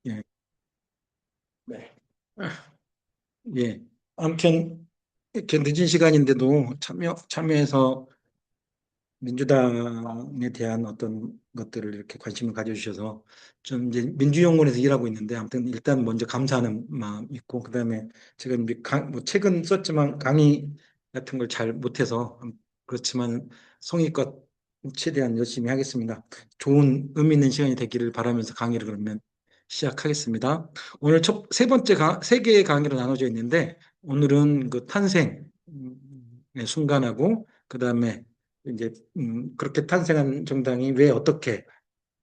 예. 네. 아, 예. 아무튼 이렇게 늦은 시간인데도 참여해서 민주당에 대한 어떤 것들을 이렇게 관심을 가져주셔서 좀 이제 민주연구원에서 일하고 있는데 아무튼 일단 먼저 감사하는 마음 있고 그다음에 제가 이제 뭐 책은 썼지만 강의 같은 걸 잘 못해서 그렇지만 성의껏 최대한 열심히 하겠습니다. 좋은 의미 있는 시간이 되기를 바라면서 강의를 그러면 시작하겠습니다. 오늘 세 번째 세 개의 강의로 나눠져 있는데 오늘은 그 탄생의 순간하고 그다음에 이제 그렇게 탄생한 정당이 왜 어떻게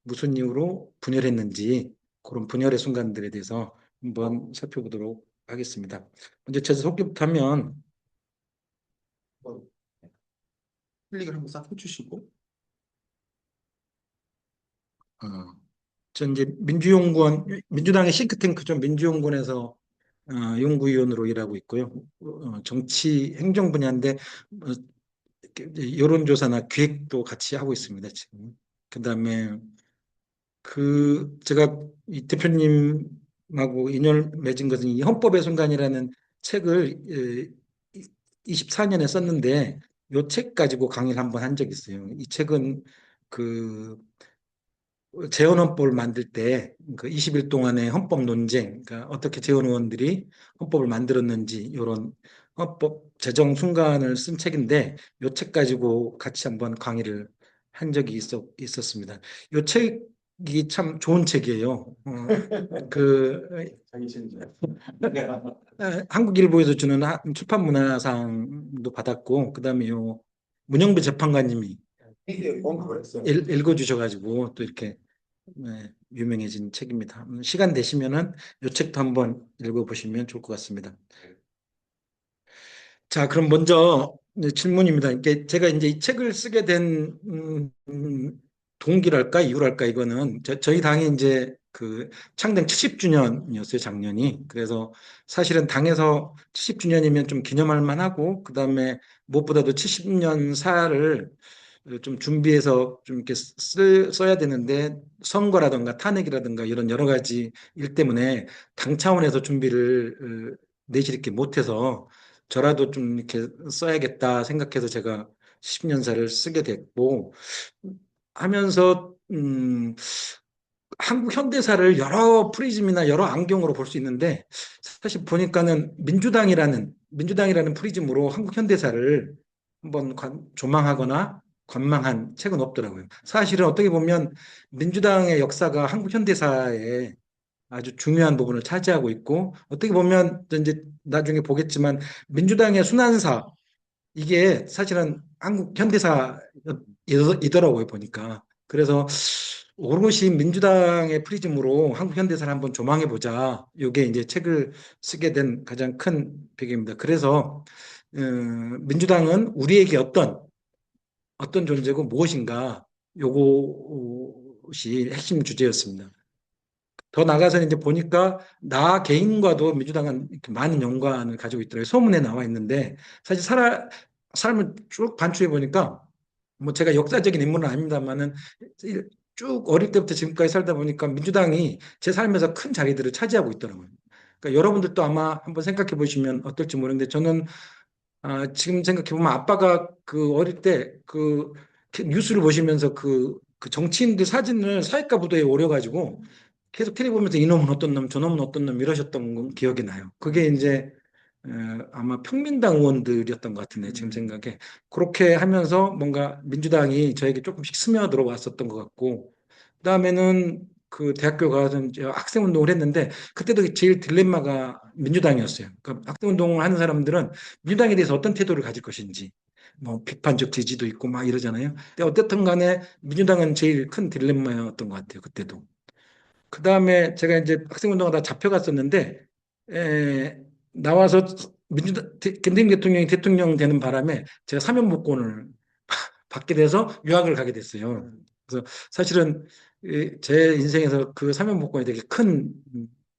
무슨 이유로 분열했는지 그런 분열의 순간들에 대해서 한번 살펴보도록 하겠습니다. 먼저 제 소개부터 하면 클릭을 한번 싹 해주시고 어, 전 이제 민주당의 싱크탱크죠. 민주연구원에서 연구위원으로 일하고 있고요. 정치 행정 분야인데 어, 이렇게 여론조사나 기획도 같이 하고 있습니다. 지금. 그다음에 제가 이 대표님하고 인연 맺은 것은 이 헌법의 순간이라는 책을 24년에 썼는데 이 책 가지고 강의를 한번 한 적이 있어요. 이 책은 그 재헌헌법을 만들 때 그 20일 동안의 헌법 논쟁, 그러니까 어떻게 재헌 의원들이 헌법을 만들었는지 이런 헌법 제정 순간을 쓴 책인데 이 책 가지고 같이 한번 강의를 한 적이 있었습니다. 이 책이 참 좋은 책이에요. 그 한국일보에서 주는 출판문화상도 받았고 그다음에 요 문영배 재판관님이 읽어주셔가지고 또 이렇게 유명해진 책입니다. 시간 되시면은 이 책도 한번 읽어보시면 좋을 것 같습니다. 자, 그럼 먼저 이제 질문입니다. 이게 제가 이제 이 책을 쓰게 된 동기랄까 이유랄까 이거는 저희 당이 이제 그 창당 70주년이었어요, 작년이. 그래서 사실은 당에서 70주년이면 좀 기념할 만하고 그다음에 무엇보다도 70년 사를 좀 준비해서 좀 이렇게 써야 되는데 선거라든가 탄핵이라든가 이런 여러 가지 일 때문에 당 차원에서 준비를 내실 있게 못해서 저라도 좀 이렇게 써야겠다 생각해서 제가 10년사를 쓰게 됐고 하면서 한국 현대사를 여러 프리즘이나 여러 안경으로 볼 수 있는데 사실 보니까는 민주당이라는 프리즘으로 한국 현대사를 한번 조망하거나 관망한 책은 없더라고요. 사실은 어떻게 보면 민주당의 역사가 한국 현대사에 아주 중요한 부분을 차지하고 있고 어떻게 보면 이제 나중에 보겠지만 민주당의 순환사 이게 사실은 한국 현대사이더라고요 보니까 그래서 오롯이 민주당의 프리즘으로 한국 현대사를 한번 조망해 보자. 이게 이제 책을 쓰게 된 가장 큰 배경입니다. 그래서 민주당은 우리에게 어떤 존재고 무엇인가 요것이 핵심 주제였습니다. 더 나가서 이제 보니까 나 개인과도 민주당은 이렇게 많은 연관을 가지고 있더라고요. 소문에 나와 있는데 사실 삶을 쭉 반추해 보니까 뭐 제가 역사적인 인물은 아닙니다만은 쭉 어릴 때부터 지금까지 살다 보니까 민주당이 제 삶에서 큰 자리들을 차지하고 있더라고요. 그러니까 여러분들도 아마 한번 생각해 보시면 어떨지 모르는데 저는 지금 생각해 보면 아빠가 그 어릴 때 그 뉴스를 보시면서 그 정치인들 사진을 사회과 부도에 오려가지고 계속 텔레비 보면서 이놈은 어떤 놈, 저놈은 어떤 놈 이러셨던 건 기억이 나요. 그게 이제 아마 평민당 의원들이었던 것 같은데 지금 생각에 그렇게 하면서 뭔가 민주당이 저에게 조금씩 스며들어 왔었던 것 같고 그다음에는 그 대학교 가서 이제 학생 운동을 했는데 그때도 제일 딜레마가 민주당이었어요. 그러니까 학생 운동을 하는 사람들은 민주당에 대해서 어떤 태도를 가질 것인지 뭐 비판적 지지도 있고 막 이러잖아요. 근데 어쨌든 간에 민주당은 제일 큰 딜레마였던 것 같아요. 그때도. 그 다음에 제가 이제 학생운동하다 잡혀갔었는데, 나와서 김대중 대통령이 대통령 되는 바람에 제가 사면복권을 받게 돼서 유학을 가게 됐어요. 그래서 사실은 제 인생에서 그 사면복권이 되게 큰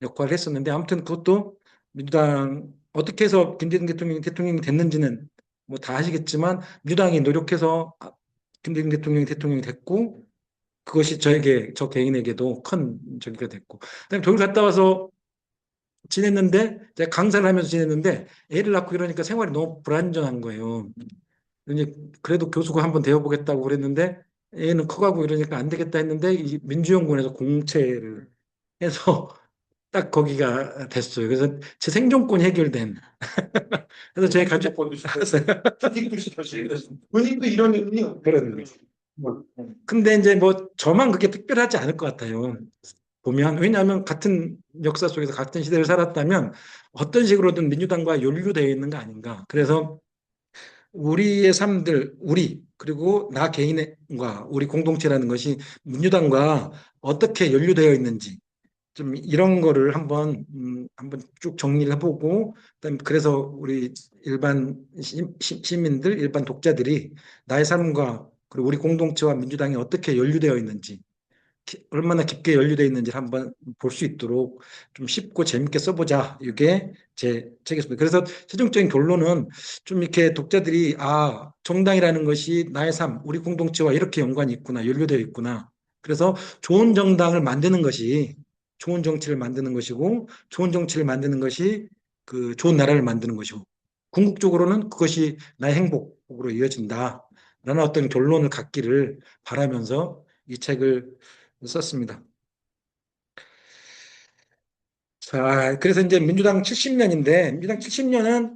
역할을 했었는데, 아무튼 그것도 민주당 어떻게 해서 김대중 대통령이 대통령이 됐는지는 뭐 다 아시겠지만, 민주당이 노력해서 김대중 대통령이 됐고, 그것이 저 개인에게도 큰 저기가 됐고. 그다음에 독일 갔다 와서 지냈는데, 제가 강사를 하면서 지냈는데, 애를 낳고 이러니까 생활이 너무 불안정한 거예요. 이제 그래도 교수가 한번 되어보겠다고 그랬는데, 애는 커가고 이러니까 안 되겠다 했는데, 이 민주연구원에서 공채를 해서 딱 거기가 됐어요. 그래서 제 생존권이 해결된. 그래서 저희 가족, 본인도 이런 의미 그런 거죠. 근데 이제 뭐 저만 그게 특별하지 않을 것 같아요. 보면 왜냐하면 같은 역사 속에서 같은 시대를 살았다면 어떤 식으로든 민주당과 연루되어 있는 거 아닌가. 그래서 우리의 삶들, 우리 그리고 나 개인과 우리 공동체라는 것이 민주당과 어떻게 연루되어 있는지 좀 이런 거를 한번 쭉 정리를 해보고 그다음에 그래서 우리 일반 시민들, 일반 독자들이 나의 삶과 그리고 우리 공동체와 민주당이 어떻게 연루되어 있는지 얼마나 깊게 연루되어 있는지를 한번 볼 수 있도록 좀 쉽고 재밌게 써보자. 이게 제 책이었습니다. 그래서 최종적인 결론은 좀 이렇게 독자들이 정당이라는 것이 나의 삶, 우리 공동체와 이렇게 연관이 있구나, 연루되어 있구나. 그래서 좋은 정당을 만드는 것이 좋은 정치를 만드는 것이고 좋은 정치를 만드는 것이 그 좋은 나라를 만드는 것이고 궁극적으로는 그것이 나의 행복으로 이어진다. 라는 어떤 결론을 갖기를 바라면서 이 책을 썼습니다. 자, 그래서 이제 민주당 70년인데, 민주당 70년은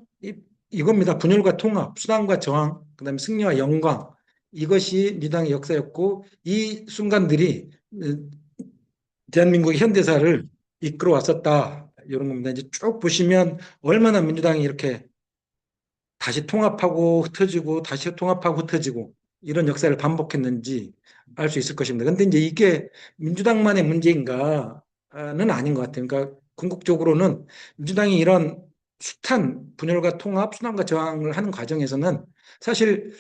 이겁니다. 분열과 통합, 수단과 저항, 그 다음에 승리와 영광. 이것이 민주당의 역사였고, 이 순간들이 대한민국의 현대사를 이끌어 왔었다. 이런 겁니다. 이제 쭉 보시면 얼마나 민주당이 이렇게 다시 통합하고 흩어지고 다시 통합하고 흩어지고 이런 역사를 반복했는지 알 수 있을 것입니다. 근데 이제 이게 민주당만의 문제인가는 아닌 것 같아요. 그러니까 궁극적으로는 민주당이 이런 숱한 분열과 통합, 순환과 저항을 하는 과정에서는 사실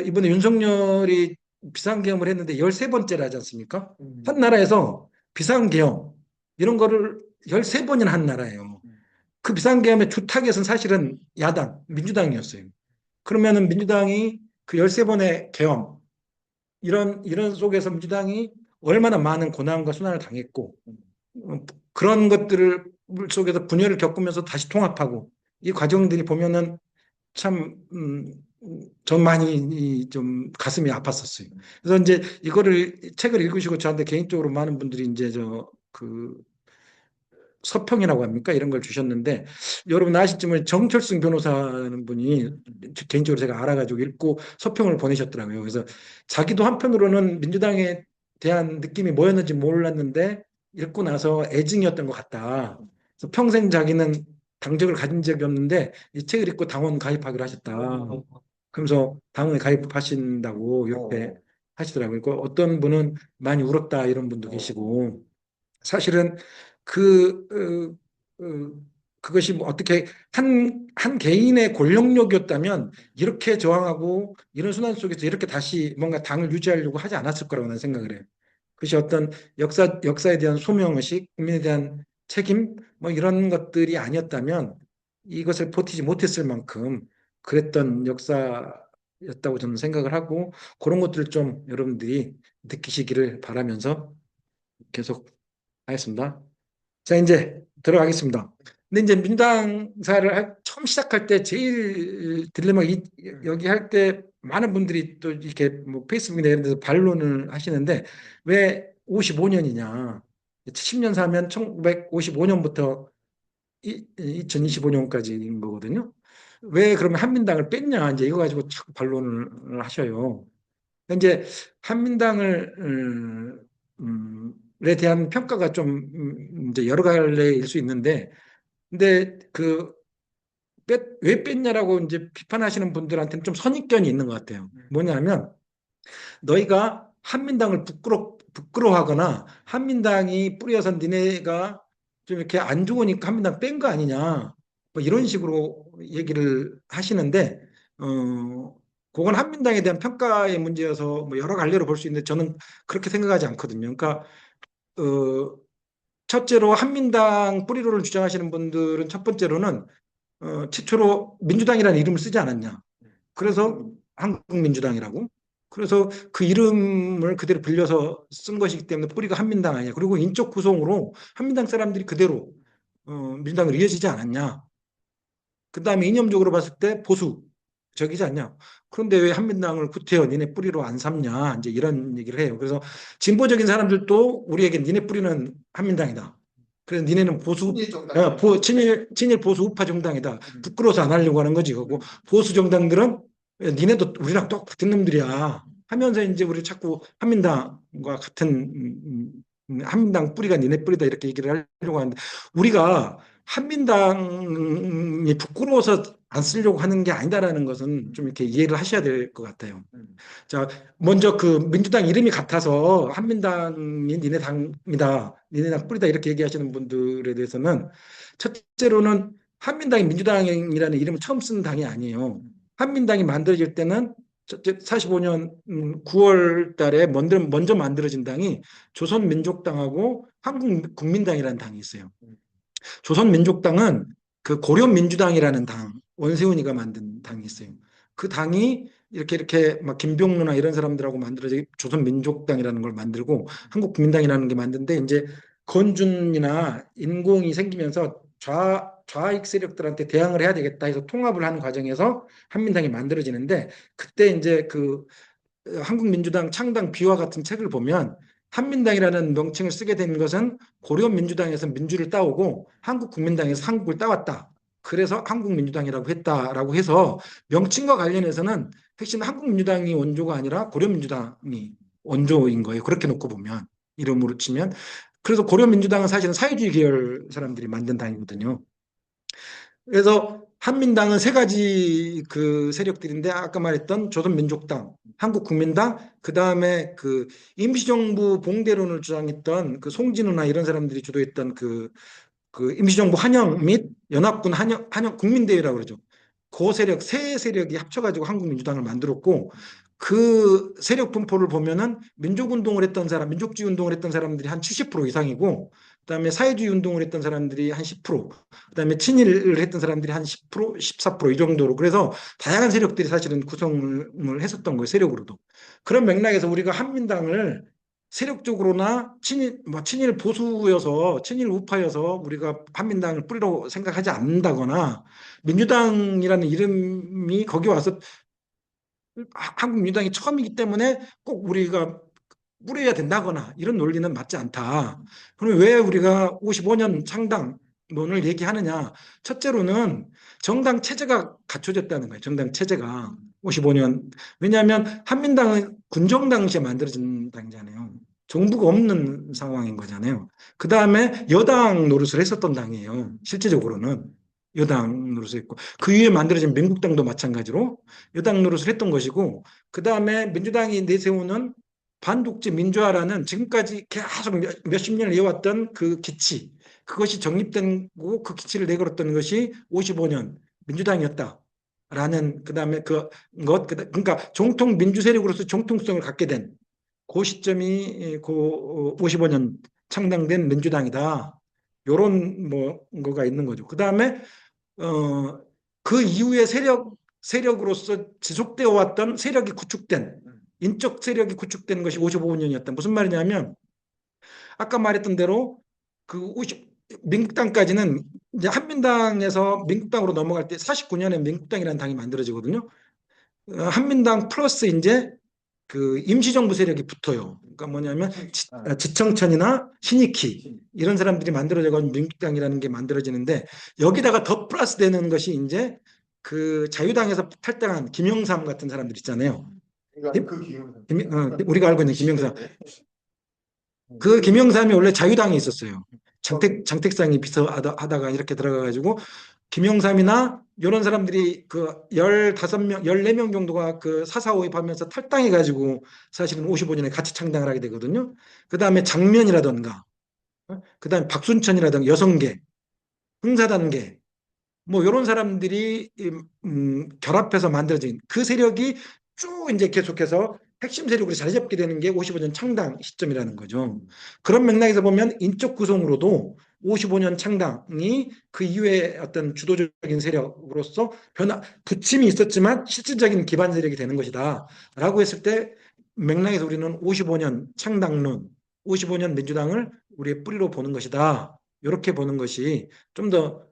이번에 윤석열이 비상계엄을 했는데 13번째를 하지 않습니까? 한 나라에서 비상계엄 이런 거를 13번이나 한 나라예요. 그 비상계엄의 주타겟은 사실은 야당, 민주당이었어요. 그러면은 민주당이 그 13번의 계엄, 이런 속에서 민주당이 얼마나 많은 고난과 순환을 당했고, 그런 것들을 속에서 분열을 겪으면서 다시 통합하고, 이 과정들이 보면은 참, 전 많이 좀 가슴이 아팠었어요. 그래서 이제 이거를 책을 읽으시고 저한테 개인적으로 많은 분들이 이제 서평이라고 합니까? 이런 걸 주셨는데 여러분 아시지만 정철승 변호사는 분이 개인적으로 제가 알아가지고 읽고 서평을 보내셨더라고요. 그래서 자기도 한편으로는 민주당에 대한 느낌이 뭐였는지 몰랐는데 읽고 나서 애증이었던 것 같다. 그래서 평생 자기는 당적을 가진 적이 없는데 이 책을 읽고 당원 가입하기로 하셨다. 그러면서 당원에 가입하신다고 이렇게 하시더라고요. 그 어떤 분은 많이 울었다 이런 분도 계시고 사실은 그, 그것이 뭐 어떻게 한 개인의 권력욕이었다면 이렇게 저항하고 이런 순환 속에서 이렇게 다시 뭔가 당을 유지하려고 하지 않았을 거라고 나는 생각을 해요. 그것이 어떤 역사에 대한 소명의식, 국민에 대한 책임, 뭐 이런 것들이 아니었다면 이것을 버티지 못했을 만큼 그랬던 역사였다고 저는 생각을 하고 그런 것들을 좀 여러분들이 느끼시기를 바라면서 계속 하겠습니다. 자, 이제 들어가겠습니다. 근데 이제 민당사를 처음 시작할 때 제일 딜레마 여기 할 때 많은 분들이 또 이렇게 뭐 페이스북이나 이런 데서 반론을 하시는데 왜 55년이냐? 70년 사면 1955년부터 2025년까지인 거거든요. 왜 그러면 한민당을 뺐냐? 이제 이거 가지고 자꾸 반론을 하셔요. 이제 한민당을 에 대한 평가가 좀 이제 여러 갈래일 수 있는데 근데 왜 뺐냐라고 이제 비판하시는 분들한테는 좀 선입견이 있는 것 같아요. 뭐냐면 너희가 한민당을 부끄러워하거나 한민당이 뿌려서 니네가 좀 이렇게 안 좋으니까 한민당 뺀 거 아니냐 뭐 이런 식으로 얘기를 하시는데 그건 한민당에 대한 평가의 문제여서 뭐 여러 갈래로 볼 수 있는데 저는 그렇게 생각하지 않거든요. 그러니까 어, 첫째로 한민당 뿌리로를 주장하시는 분들은 첫 번째로는 최초로 민주당이라는 이름을 쓰지 않았냐. 그래서 한국민주당이라고. 그래서 그 이름을 그대로 빌려서 쓴 것이기 때문에 뿌리가 한민당 아니야. 그리고 인적 구성으로 한민당 사람들이 그대로 민주당으로 이어지지 않았냐. 그 다음에 이념적으로 봤을 때 보수적이지 않냐. 그런데 왜 한민당을 구태여 니네 뿌리로 안 삼냐. 이제 이런 얘기를 해요. 그래서 진보적인 사람들도 우리에게 니네 뿌리는 한민당이다. 그래서 니네는 친일 보수 우파 정당이다. 부끄러워서 안 하려고 하는 거지. 그고 보수 정당들은 니네도 우리랑 똑같은 놈들이야. 하면서 이제 우리 자꾸 한민당과 같은 한민당 뿌리가 니네 뿌리다 이렇게 얘기를 하려고 하는데 우리가 한민당이 부끄러워서 안 쓰려고 하는 게 아니다라는 것은 좀 이렇게 이해를 하셔야 될 것 같아요. 자, 먼저 그 민주당 이름이 같아서 한민당이 니네 당이다, 니네 당 뿌리다 이렇게 얘기하시는 분들에 대해서는 첫째로는 한민당이 민주당이라는 이름을 처음 쓴 당이 아니에요. 한민당이 만들어질 때는 45년 9월 달에 먼저 만들어진 당이 조선민족당하고 한국국민당이라는 당이 있어요. 조선민족당은 그 고려민주당이라는 당, 원세훈이가 만든 당이 있어요. 그 당이 이렇게 막 김병루나 이런 사람들하고 만들어져 조선민족당이라는 걸 만들고 한국국민당이라는 게 만든데 이제 건준이나 인공이 생기면서 좌익 세력들한테 대항을 해야 되겠다 해서 통합을 하는 과정에서 한민당이 만들어지는데 그때 이제 그 한국민주당 창당 비화 같은 책을 보면 한민당이라는 명칭을 쓰게 된 것은 고려민주당에서 민주를 따오고 한국국민당에서 한국을 따왔다. 그래서 한국민주당이라고 했다라고 해서 명칭과 관련해서는 핵심 한국민주당이 원조가 아니라 고려민주당이 원조인 거예요. 그렇게 놓고 보면 이름으로 치면 그래서 고려민주당은 사실은 사회주의 계열 사람들이 만든 당이거든요. 그래서 한민당은 세 가지 그 세력들인데 아까 말했던 조선민족당, 한국국민당, 그 다음에 그 임시정부 봉대론을 주장했던 그 송진우나 이런 사람들이 주도했던 그 임시정부 환영 및 연합군 환영 국민대회라고 그러죠. 그 세력 세 세력이 합쳐가지고 한국민주당을 만들었고 그 세력 분포를 보면은 민족운동을 했던 사람, 민족주의 운동을 했던 사람들이 한 70% 이상이고 그다음에 사회주의 운동을 했던 사람들이 한 10%, 그다음에 친일을 했던 사람들이 한 10%, 14%이 정도로 그래서 다양한 세력들이 사실은 구성을 했었던 거예요. 세력으로도. 그런 맥락에서 우리가 한민당을 세력적으로나 친일 보수여서 친일 우파여서 우리가 한민당을 뿌리로 생각하지 않는다거나 민주당이라는 이름이 거기 와서 한국민주당이 처음이기 때문에 꼭 우리가 뿌려야 된다거나 이런 논리는 맞지 않다. 그럼 왜 우리가 55년 창당론을 얘기하느냐? 첫째로는 정당 체제가 갖춰졌다는 거예요. 정당 체제가 55년. 왜냐하면 한민당은 군정 당시에 만들어진 당이잖아요. 정부가 없는 상황인 거잖아요. 그 다음에 여당 노릇을 했었던 당이에요. 실제적으로는. 여당 노릇을 했고 그 이후에 만들어진 민국당도 마찬가지로 여당 노릇을 했던 것이고 그 다음에 민주당이 내세우는 반독재 민주화라는 지금까지 계속 몇십 년을 이어왔던 그 기치 그것이 정립되고 그 기치를 내걸었던 것이 55년 민주당이었다라는 그다음에 그것 그러니까 정통 민주 세력으로서 정통성을 갖게 된 그 시점이 그 55년 창당된 민주당이다. 요런 뭐 거가 있는 거죠. 그다음에 그 이후에 세력으로서 지속되어 왔던 세력이 구축된 인적 세력이 구축된 것이 55년이었다. 무슨 말이냐면 아까 말했던 대로 그 50, 민국당까지는 이제 한민당에서 민국당으로 넘어갈 때 49년에 민국당이라는 당이 만들어지거든요. 한민당 플러스 이제 그 임시정부 세력이 붙어요. 그러니까 뭐냐면 지청천이나 신익희 이런 사람들이 만들어져가지고 민주당이라는 게 만들어지는데 여기다가 더 플러스 되는 것이 이제 그 자유당에서 탈당한 김영삼 같은 사람들 있잖아요. 우리가 알고 있는 김영삼. 그 김영삼이 원래 자유당에 있었어요. 장택상이 비서하다가 이렇게 들어가가지고 김영삼이나 이런 사람들이 그 15명, 14명 정도가 그 사사오입하면서 탈당해가지고 사실은 55년에 같이 창당을 하게 되거든요. 그 다음에 장면이라던가, 그 다음에 박순천이라던가 여성계, 흥사단계, 뭐 이런 사람들이 결합해서 만들어진 그 세력이 쭉 이제 계속해서 핵심 세력으로 자리 잡게 되는 게 55년 창당 시점이라는 거죠. 그런 맥락에서 보면 인적 구성으로도 55년 창당이 그 이후에 어떤 주도적인 세력으로서 부침이 있었지만 실질적인 기반 세력이 되는 것이다. 라고 했을 때 맥락에서 우리는 55년 창당론, 55년 민주당을 우리의 뿌리로 보는 것이다. 이렇게 보는 것이 좀 더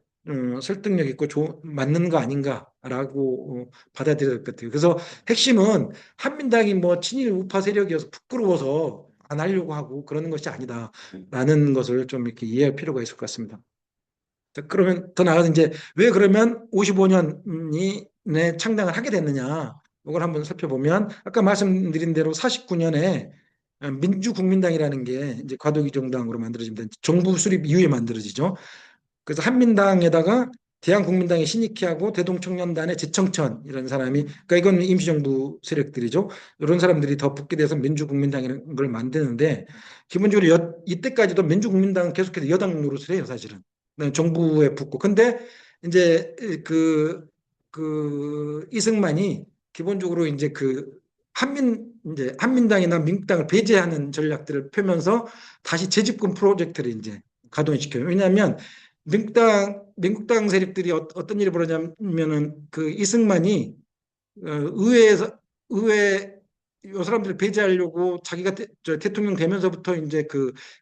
설득력 있고 맞는 거 아닌가라고 받아들여야 될 것 같아요. 그래서 핵심은 한민당이 뭐 친일 우파 세력이어서 부끄러워서 안 하려고 하고 그러는 것이 아니다라는 것을 좀 이렇게 이해할 필요가 있을 것 같습니다. 자, 그러면 더 나아가서 이제 왜 그러면 55년이 내 창당을 하게 됐느냐 이걸 한번 살펴보면 아까 말씀드린 대로 49년에 민주국민당이라는 게 이제 과도기 정당으로 만들어집니다. 정부 수립 이후에 만들어지죠. 그래서 한민당에다가 대한국민당의 신익희하고 대동청년단의 재청천 이런 사람이 그러니까 이건 임시정부 세력들이죠. 이런 사람들이 더 붙게 돼서 민주국민당이라는 걸 만드는데 기본적으로 이때까지도 민주국민당은 계속해서 여당 노릇을 해요, 사실은. 정부에 붙고. 근데 이제 이승만이 기본적으로 이제 이제 한민당이나 민국당을 배제하는 전략들을 펴면서 다시 재집권 프로젝트를 이제 가동시켜요. 왜냐하면 민국당 세력들이 어떤 일이 벌어졌냐면은 그 이승만이 의회에서 의회 요 사람들을 배제하려고 자기가 대통령 되면서부터 이제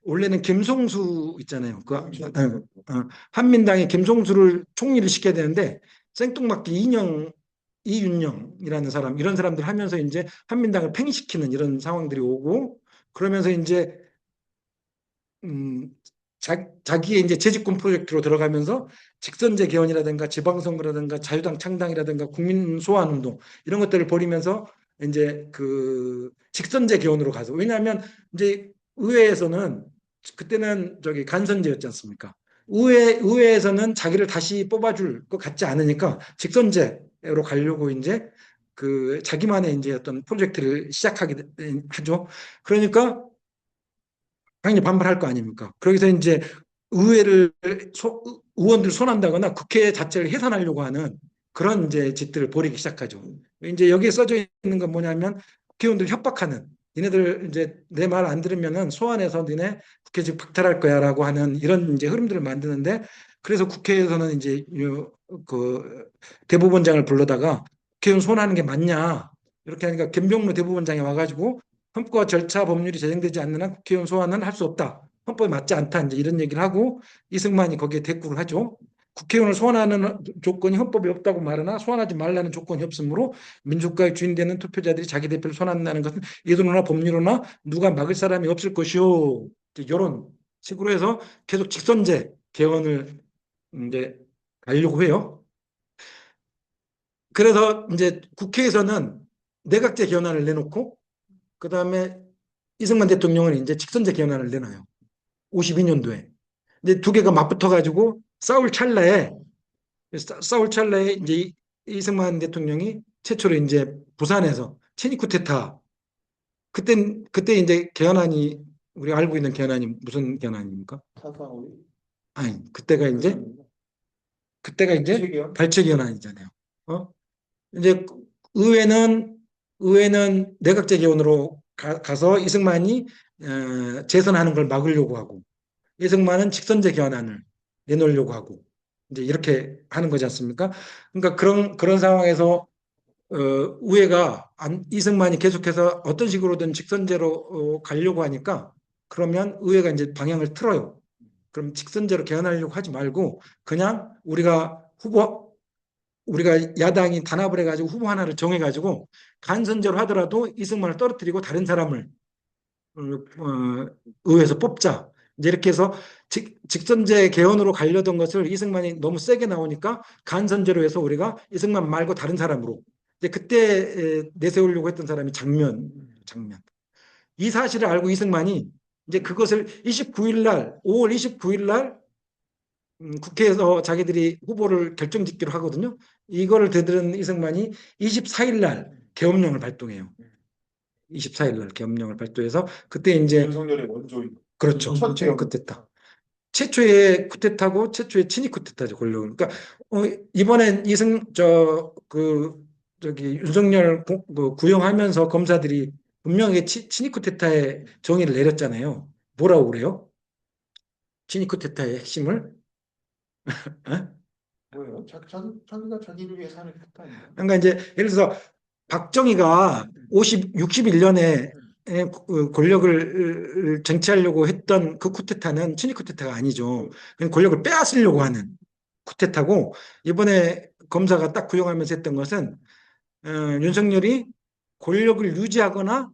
원래는 김성수 있잖아요. 한민당의 김성수를 총리를 시켜야 되는데 생뚱맞게 이윤영이라는 사람 이런 사람들 하면서 이제 한민당을 팽시키는 이런 상황들이 오고 그러면서 이제 음, 자기의 이제 재집권 프로젝트로 들어가면서 직선제 개헌이라든가 지방선거라든가 자유당 창당이라든가 국민 소환 운동 이런 것들을 벌이면서 이제 직선제 개헌으로 가서 왜냐하면 이제 의회에서는 그때는 저기 간선제였지 않습니까? 의회에서는 자기를 다시 뽑아줄 것 같지 않으니까 직선제로 가려고 이제 자기만의 이제 어떤 프로젝트를 시작하게 하죠. 그러니까 당연히 반발할 거 아닙니까? 그러기서 이제 의회를 의원들 손한다거나 국회 자체를 해산하려고 하는 그런 이제 짓들을 벌이기 시작하죠. 이제 여기에 써져 있는 건 뭐냐면 국회의원들 협박하는 니네들 이제 내 말 안 들으면은 소환해서 니네 국회직 박탈할 거야라고 하는 이런 이제 흐름들을 만드는데 그래서 국회에서는 이제 대법원장을 불러다가 국회의원 소환하는 게 맞냐 이렇게 하니까 김병로 대법원장이 와가지고 헌법과 절차 법률이 제정되지 않는 한 국회의원 소환은 할 수 없다. 헌법에 맞지 않다. 이제 이런 얘기를 하고 이승만이 거기에 대꾸를 하죠. 국회의원을 소환하는 조건이 헌법에 없다고 말하나 소환하지 말라는 조건이 없으므로 민주국가의 주인되는 투표자들이 자기 대표를 소환한다는 것은 예도로나 법률로나 누가 막을 사람이 없을 것이요. 이런 식으로 해서 계속 직선제 개헌을 이제 가려고 해요. 그래서 이제 국회에서는 내각제 개헌안을 내놓고 그다음에 이승만 대통령은 이제 직선제 개헌안을 내놔요. 52년도에. 근데 두 개가 맞붙어 가지고 싸울 찰나에 이제 이승만 대통령이 최초로 이제 부산에서 체니 쿠데타 그때 이제 개헌안이 우리가 알고 있는 개헌안이 무슨 개헌안입니까? 아니 그때가 이제 발췌 개헌안이잖아요. 어? 이제 의회는 내각제 개헌으로 가서 이승만이 재선하는 걸 막으려고 하고 이승만은 직선제 개헌안을 내놓으려고 하고 이제 이렇게 하는 거지 않습니까? 그러니까 그런 상황에서 의회가 이승만이 계속해서 어떤 식으로든 직선제로 가려고 하니까 그러면 의회가 이제 방향을 틀어요. 그럼 직선제로 개헌하려고 하지 말고 그냥 우리가 야당이 단합을 해가지고 후보 하나를 정해가지고 간선제로 하더라도 이승만을 떨어뜨리고 다른 사람을 의회에서 뽑자. 이제 이렇게 해서 직선제 개헌으로 가려던 것을 이승만이 너무 세게 나오니까 간선제로 해서 우리가 이승만 말고 다른 사람으로 이제 그때 내세우려고 했던 사람이 장면. 이 사실을 알고 이승만이 이제 그것을 29일 날 5월 29일 날 국회에서 자기들이 후보를 결정짓기로 하거든요. 이거를 되들은 이승만이 24일 날 계엄령을 발동해요. 24일 날 계엄령을 발동해서 그때 이제 윤석열의 원조인 그렇죠. 첫 최초의 쿠데타. 최초의 쿠데타고 최초의 친위 쿠데타죠. 권력은. 그러니까 이번엔 저기 윤석열 구형하면서 검사들이 분명히 친위 쿠데타의 정의를 내렸잖아요. 뭐라고 그래요? 친위 쿠데타의 핵심을. 어? 뭐예요? 자기가 자기를 위해서 하는 패턴인가? 그러니까 이제 예를 들어서 박정희가 61년에 권력을 쟁취하려고 했던 그 쿠데타는 친위 쿠데타가 아니죠. 그냥 권력을 빼앗으려고 하는 쿠데타고, 이번에 검사가 딱 구형하면서 했던 것은 윤석열이 권력을 유지하거나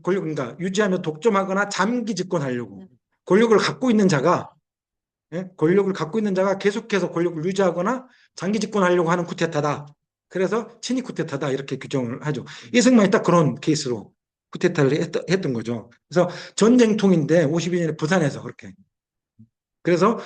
그러니까 유지하며 독점하거나 장기 집권하려고, 권력을 갖고 있는 자가 권력을 갖고 있는 자가 계속해서 권력을 유지하거나 장기 집권하려고 하는 쿠데타다. 그래서 친위 쿠데타다 이렇게 규정을 하죠. 이승만이 딱 그런 케이스로 쿠데타를 했던 거죠. 그래서 전쟁통인데 52년에 부산에서 그렇게. 그래서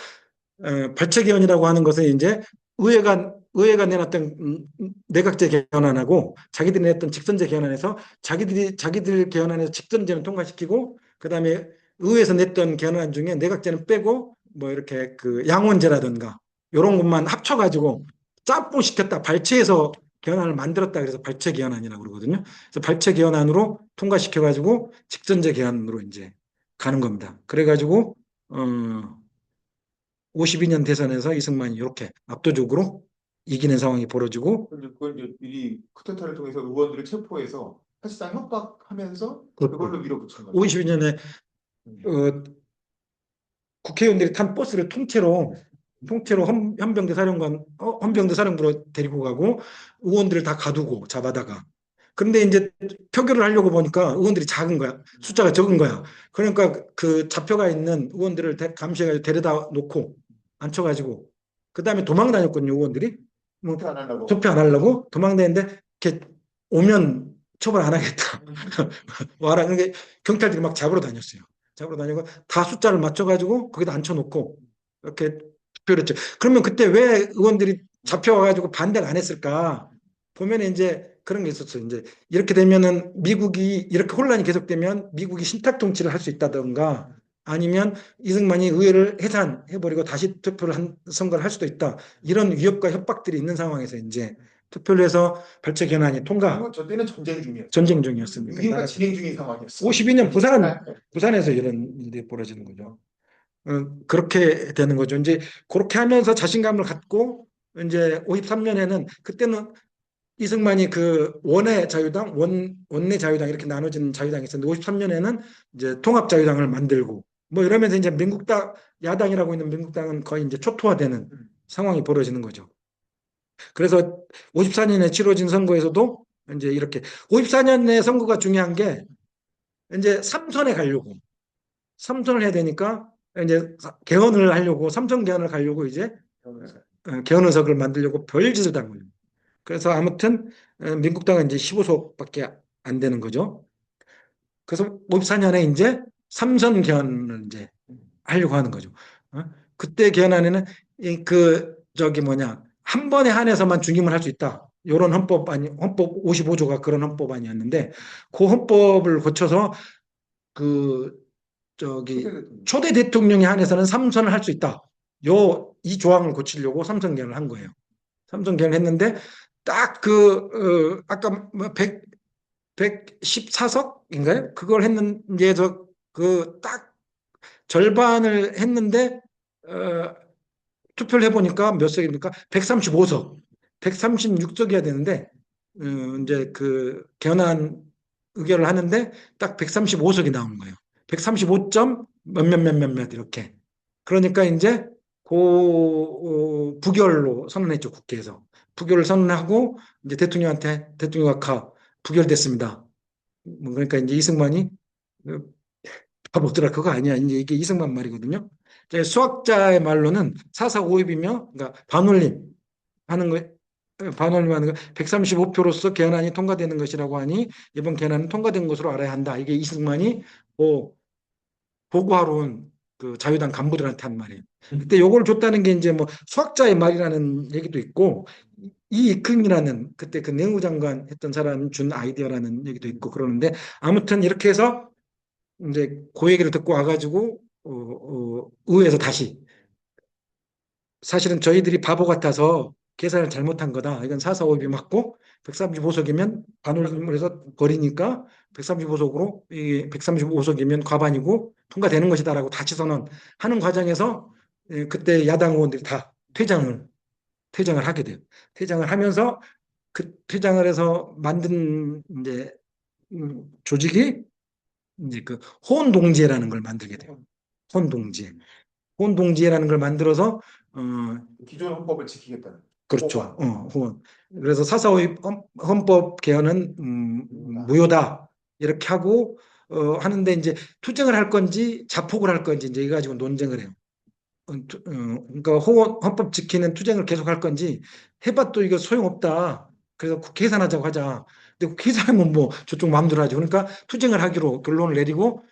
발췌개헌이라고 하는 것은 이제 의회가 내놨던 내각제 개헌안하고 자기들이 냈던 직선제 개헌안에서 자기들 개헌안에서 직선제는 통과시키고, 그다음에 의회에서 냈던 개헌안 중에 내각제는 빼고 뭐 이렇게 그 양원제라든가 이런 것만 합쳐가지고 짬뽕 시켰다, 발췌해서 개헌안을 만들었다, 그래서 발췌 개헌안이라고 그러거든요. 그래서 발췌 개헌안으로 통과시켜가지고 직선제 개헌으로 이제 가는 겁니다. 그래가지고 52년 대선에서 이승만이 이렇게 압도적으로 이기는 상황이 벌어지고. 그걸 이제 미리 쿠데타를 통해서 의원들을 체포해서 사실상 협박하면서 그걸로 그렇죠. 밀어붙인 거죠. 52년에 음. 국회의원들이 탄 버스를 통째로 헌병대 사령관, 헌병대 사령부로 데리고 가고 의원들을 다 가두고 잡아다가. 그런데 이제 표결을 하려고 보니까 의원들이 작은 거야. 숫자가 적은 거야. 그러니까 그 잡혀가 있는 의원들을 감시해가지고 데려다 놓고 앉혀가지고 그다음에 도망 다녔거든요, 의원들이. 뭐 투표 안 하려고. 투표 안 하려고 도망 다녔는데 이렇게 오면 처벌 안 하겠다. 와라. 그러니까 경찰들이 막 잡으러 다녔어요. 잡으러 다니고 다 숫자를 맞춰가지고 거기다 앉혀놓고 이렇게 투표를 했죠. 그러면 그때 왜 의원들이 잡혀와가지고 반대를 안 했을까? 보면 이제 그런 게 있었어요. 이제 이렇게 되면은 미국이 이렇게 혼란이 계속되면 미국이 신탁 통치를 할 수 있다던가, 아니면 이승만이 의회를 해산해버리고 다시 투표를 선거를 할 수도 있다. 이런 위협과 협박들이 있는 상황에서 이제 투표를 해서 발췌 개헌안이 통과. 저 때는 전쟁 중이었어요. 전쟁 중이었습니다. 위기가 진행 중인 상황이었어. 52년 부산에서 이런 일이 벌어지는 거죠. 그렇게 되는 거죠. 이제 그렇게 하면서 자신감을 갖고 이제 53년에는, 그때는 이승만이 그 원내 자유당, 원내 자유당 이렇게 나눠진 자유당이 있었는데 53년에는 이제 통합자유당을 만들고 뭐 이러면서 이제 민국당, 야당이라고 있는 민국당은 거의 이제 초토화되는 상황이 벌어지는 거죠. 그래서 54년에 치러진 선거에서도 이제 이렇게 54년의 선거가 중요한 게 이제 삼선에 가려고, 삼선을 해야 되니까 이제 개헌을 하려고, 삼선 개헌을 가려고 이제 개헌 의석을 만들려고 별짓을 다 거예요. 그래서 아무튼 민국당은 이제 15석밖에 안 되는 거죠. 그래서 54년에 이제 삼선 개헌을 이제 하려고 하는 거죠. 그때 개헌안에는 그 저기 뭐냐, 한 번에 한해서만 중임을 할 수 있다. 이런 헌법 55조가 그런 헌법안이었는데, 그 헌법을 고쳐서 그 저기 초대 대통령에 한해서는 삼선을 할 수 있다. 이 조항을 고치려고 삼선 개헌을 한 거예요. 삼선 개헌을 했는데 딱 아까 뭐 114석인가요? 그걸 했는데 그 딱 절반을 했는데 투표를 해보니까 몇 석입니까? 135석. 136석이어야 되는데 이제 그 개헌안 의결을 하는데 딱 135석이 나온 거예요. 135점 몇몇몇몇몇 이렇게. 그러니까 이제 부결로 선언했죠, 국회에서. 부결을 선언하고 이제 대통령과 부결됐습니다. 그러니까 이제 이승만이 바보들아 그거 아니야. 이제 이게 이승만 말이거든요. 수학자의 말로는 445입이며, 그러니까 반올림 하는 거, 반올림하는 거 135표로서 개헌안이 통과되는 것이라고 하니 이번 개헌안은 통과된 것으로 알아야 한다. 이게 이승만이 보고하러 온 그 자유당 간부들한테 한 말이에요. 그때 요거를 줬다는 게 이제 뭐 수학자의 말이라는 얘기도 있고, 이익흥이라는 그때 그 내무장관 했던 사람이 준 아이디어라는 얘기도 있고 그러는데, 아무튼 이렇게 해서 이제 그 얘기를 듣고 와가지고 의회에서 다시, 사실은 저희들이 바보 같아서 계산을 잘못한 거다. 이건 445비 맞고 135석이면 반올림을 해서 버리니까 135석으로 이 135석이면 과반이고 통과되는 것이다라고 다치선언 하는 과정에서 그때 야당 의원들이 다 퇴장을 하게 돼요. 퇴장을 하면서 그 퇴장을 해서 만든 이제 조직이 이제 그 호원동지회라는 걸 만들게 돼요. 호원동지회. 호원동지회라는 걸 만들어서 기존 헌법을 지키겠다는. 그렇죠. 호반. 호원. 그래서 사사오의 헌법 개헌은 무효다 이렇게 하고 하는데 이제 투쟁을 할 건지 자폭을 할 건지 이제 이거 가지고 논쟁을 해요. 그러니까 헌법 지키는 투쟁을 계속할 건지 해봐도 이거 소용없다. 그래서 국회 해산하자고 하자. 근데 국회 해산하면 뭐 저쪽 마음대로 하죠. 그러니까 투쟁을 하기로 결론을 내리고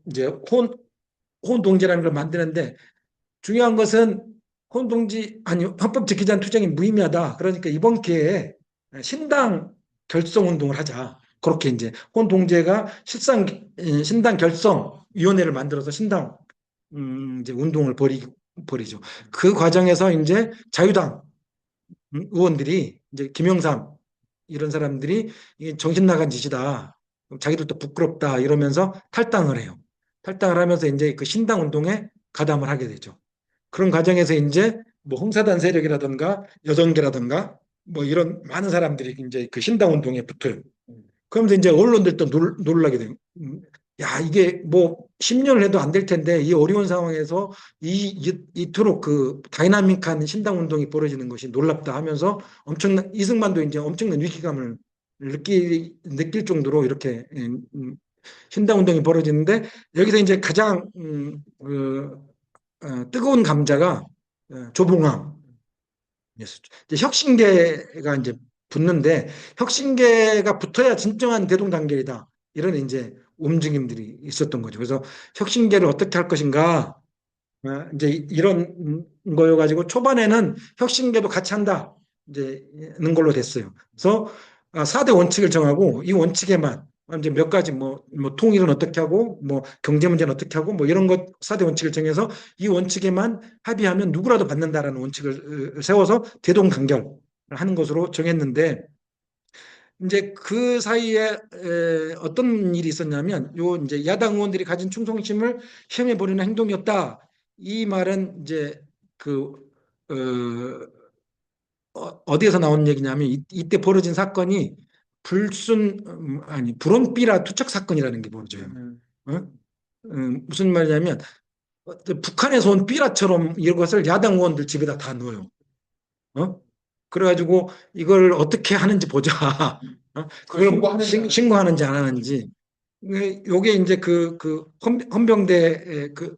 이제 호원동지라는 걸 만드는데 중요한 것은 혼동지 아니 헌법 지키자는 투쟁이 무의미하다. 그러니까 이번 기회에 신당 결성 운동을 하자. 그렇게 이제 혼동제가 신당 결성 위원회를 만들어서 신당 이제 운동을 벌이죠. 그 과정에서 이제 자유당 의원들이 이제 김영삼 이런 사람들이 이게 정신 나간 짓이다. 자기들도 부끄럽다 이러면서 탈당을 해요. 탈당을 하면서 이제 그 신당 운동에 가담을 하게 되죠. 그런 과정에서 이제 뭐 홍사단 세력이라든가 여성계라든가 뭐 이런 많은 사람들이 이제 그 신당 운동에 붙어요. 그러면서 이제 언론들도 놀라게 돼요. 야, 이게 뭐 10년을 해도 안 될 텐데 이 어려운 상황에서 이토록 그 다이나믹한 신당 운동이 벌어지는 것이 놀랍다 하면서 엄청난 이승만도 이제 엄청난 위기감을 느낄 정도로 이렇게 신당 운동이 벌어지는데 여기서 이제 가장 뜨거운 감자가 조봉암. 이제 혁신계가 이제 붙는데 혁신계가 붙어야 진정한 대동단결이다. 이런 이제 움직임들이 있었던 거죠. 그래서 혁신계를 어떻게 할 것인가 이제 이런 거여가지고 초반에는 혁신계도 같이 한다. 이제는 걸로 됐어요. 그래서 4대 원칙을 정하고 이 원칙에만 이제 몇 가지 뭐 통일은 어떻게 하고 뭐 경제 문제는 어떻게 하고 뭐 이런 것 4대 원칙을 정해서 이 원칙에만 합의하면 누구라도 받는다라는 원칙을 세워서 대동단결을 하는 것으로 정했는데 이제 그 사이에 어떤 일이 있었냐면 요 이제 야당 의원들이 가진 충성심을 시험해 보려는 행동이었다. 이 말은 이제 그 어디에서 나온 얘기냐면 이때 벌어진 사건이 아니 불온비라 투척 사건이라는 게 벌어져요. 어? 무슨 말이냐면 북한에서 온 삐라처럼 이것을 야당 의원들 집에다 다 넣어요. 어? 그래가지고 이걸 어떻게 하는지 보자. 그걸 그걸 신고하는지 안 신고하는지 안 하는지. 요게 이제 그 헌병대 그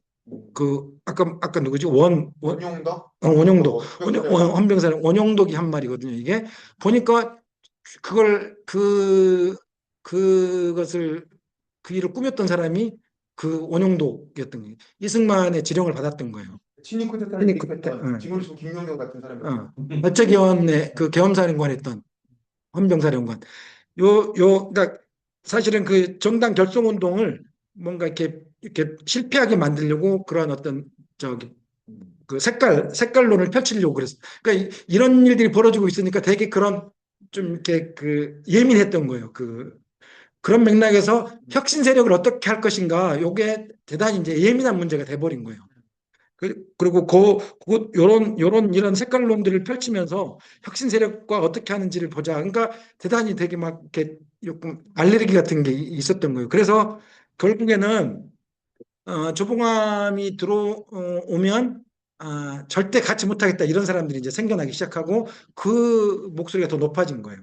아까 누구지 원용덕? 원용도 헌병사령. 헌병사령 원용독이 한 말이거든요. 이게 보니까 그걸 그것을 그 일을 꾸몄던 사람이 그 원용독이었던 거예요. 이승만의 지령을 받았던 거예요. 친일 쿠데타를 친일 쿠데타, 일으켰던 김일성 김용현 같은 사람이. 어쩌기원의 그 계엄사령관 했던 헌병사령관. 그러니까 사실은 그 정당 결성 운동을 뭔가 이렇게 실패하게 만들려고 그런 어떤 저기 그 색깔론을 펼치려고 그랬어. 그러니까 이런 일들이 벌어지고 있으니까 되게 그런 좀 이렇게 그 예민했던 거예요. 그런 맥락에서 혁신 세력을 어떻게 할 것인가, 요게 대단히 이제 예민한 문제가 돼버린 거예요. 그리고 요런 이런 색깔론들을 펼치면서 혁신 세력과 어떻게 하는지를 보자. 그러니까 대단히 되게 막 이렇게 조금 알레르기 같은 게 있었던 거예요. 그래서 결국에는 조봉암이 들어오면 절대 같이 못하겠다 이런 사람들이 이제 생겨나기 시작하고 그 목소리가 더 높아진 거예요.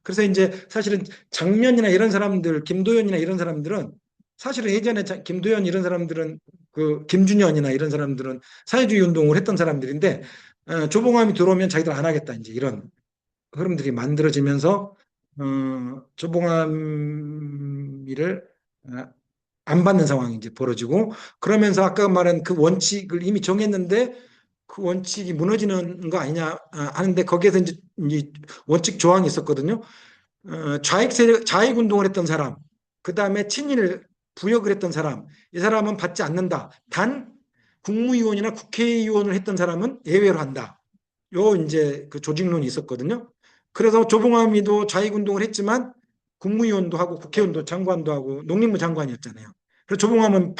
그래서 이제 사실은 장면이나 이런 사람들, 김도연이나 이런 사람들은 사실은 예전에 김도연 이런 사람들은 그 김준현이나 이런 사람들은 사회주의 운동을 했던 사람들인데 조봉암이 들어오면 자기들 안 하겠다 이제 이런 흐름들이 만들어지면서 조봉암이를 안 받는 상황이 이제 벌어지고 그러면서 아까 말한 그 원칙을 이미 정했는데 그 원칙이 무너지는 거 아니냐 하는데 거기에서 이제 원칙 조항이 있었거든요. 좌익 운동을 했던 사람, 그 다음에 친일 부역을 했던 사람, 이 사람은 받지 않는다. 단 국무위원이나 국회의원을 했던 사람은 예외로 한다. 요 이제 그 조직론이 있었거든요. 그래서 조봉암이도 좌익운동을 했지만 국무위원도 하고 국회의원도 장관도 하고 농림부 장관이었잖아요. 그래서 조봉암은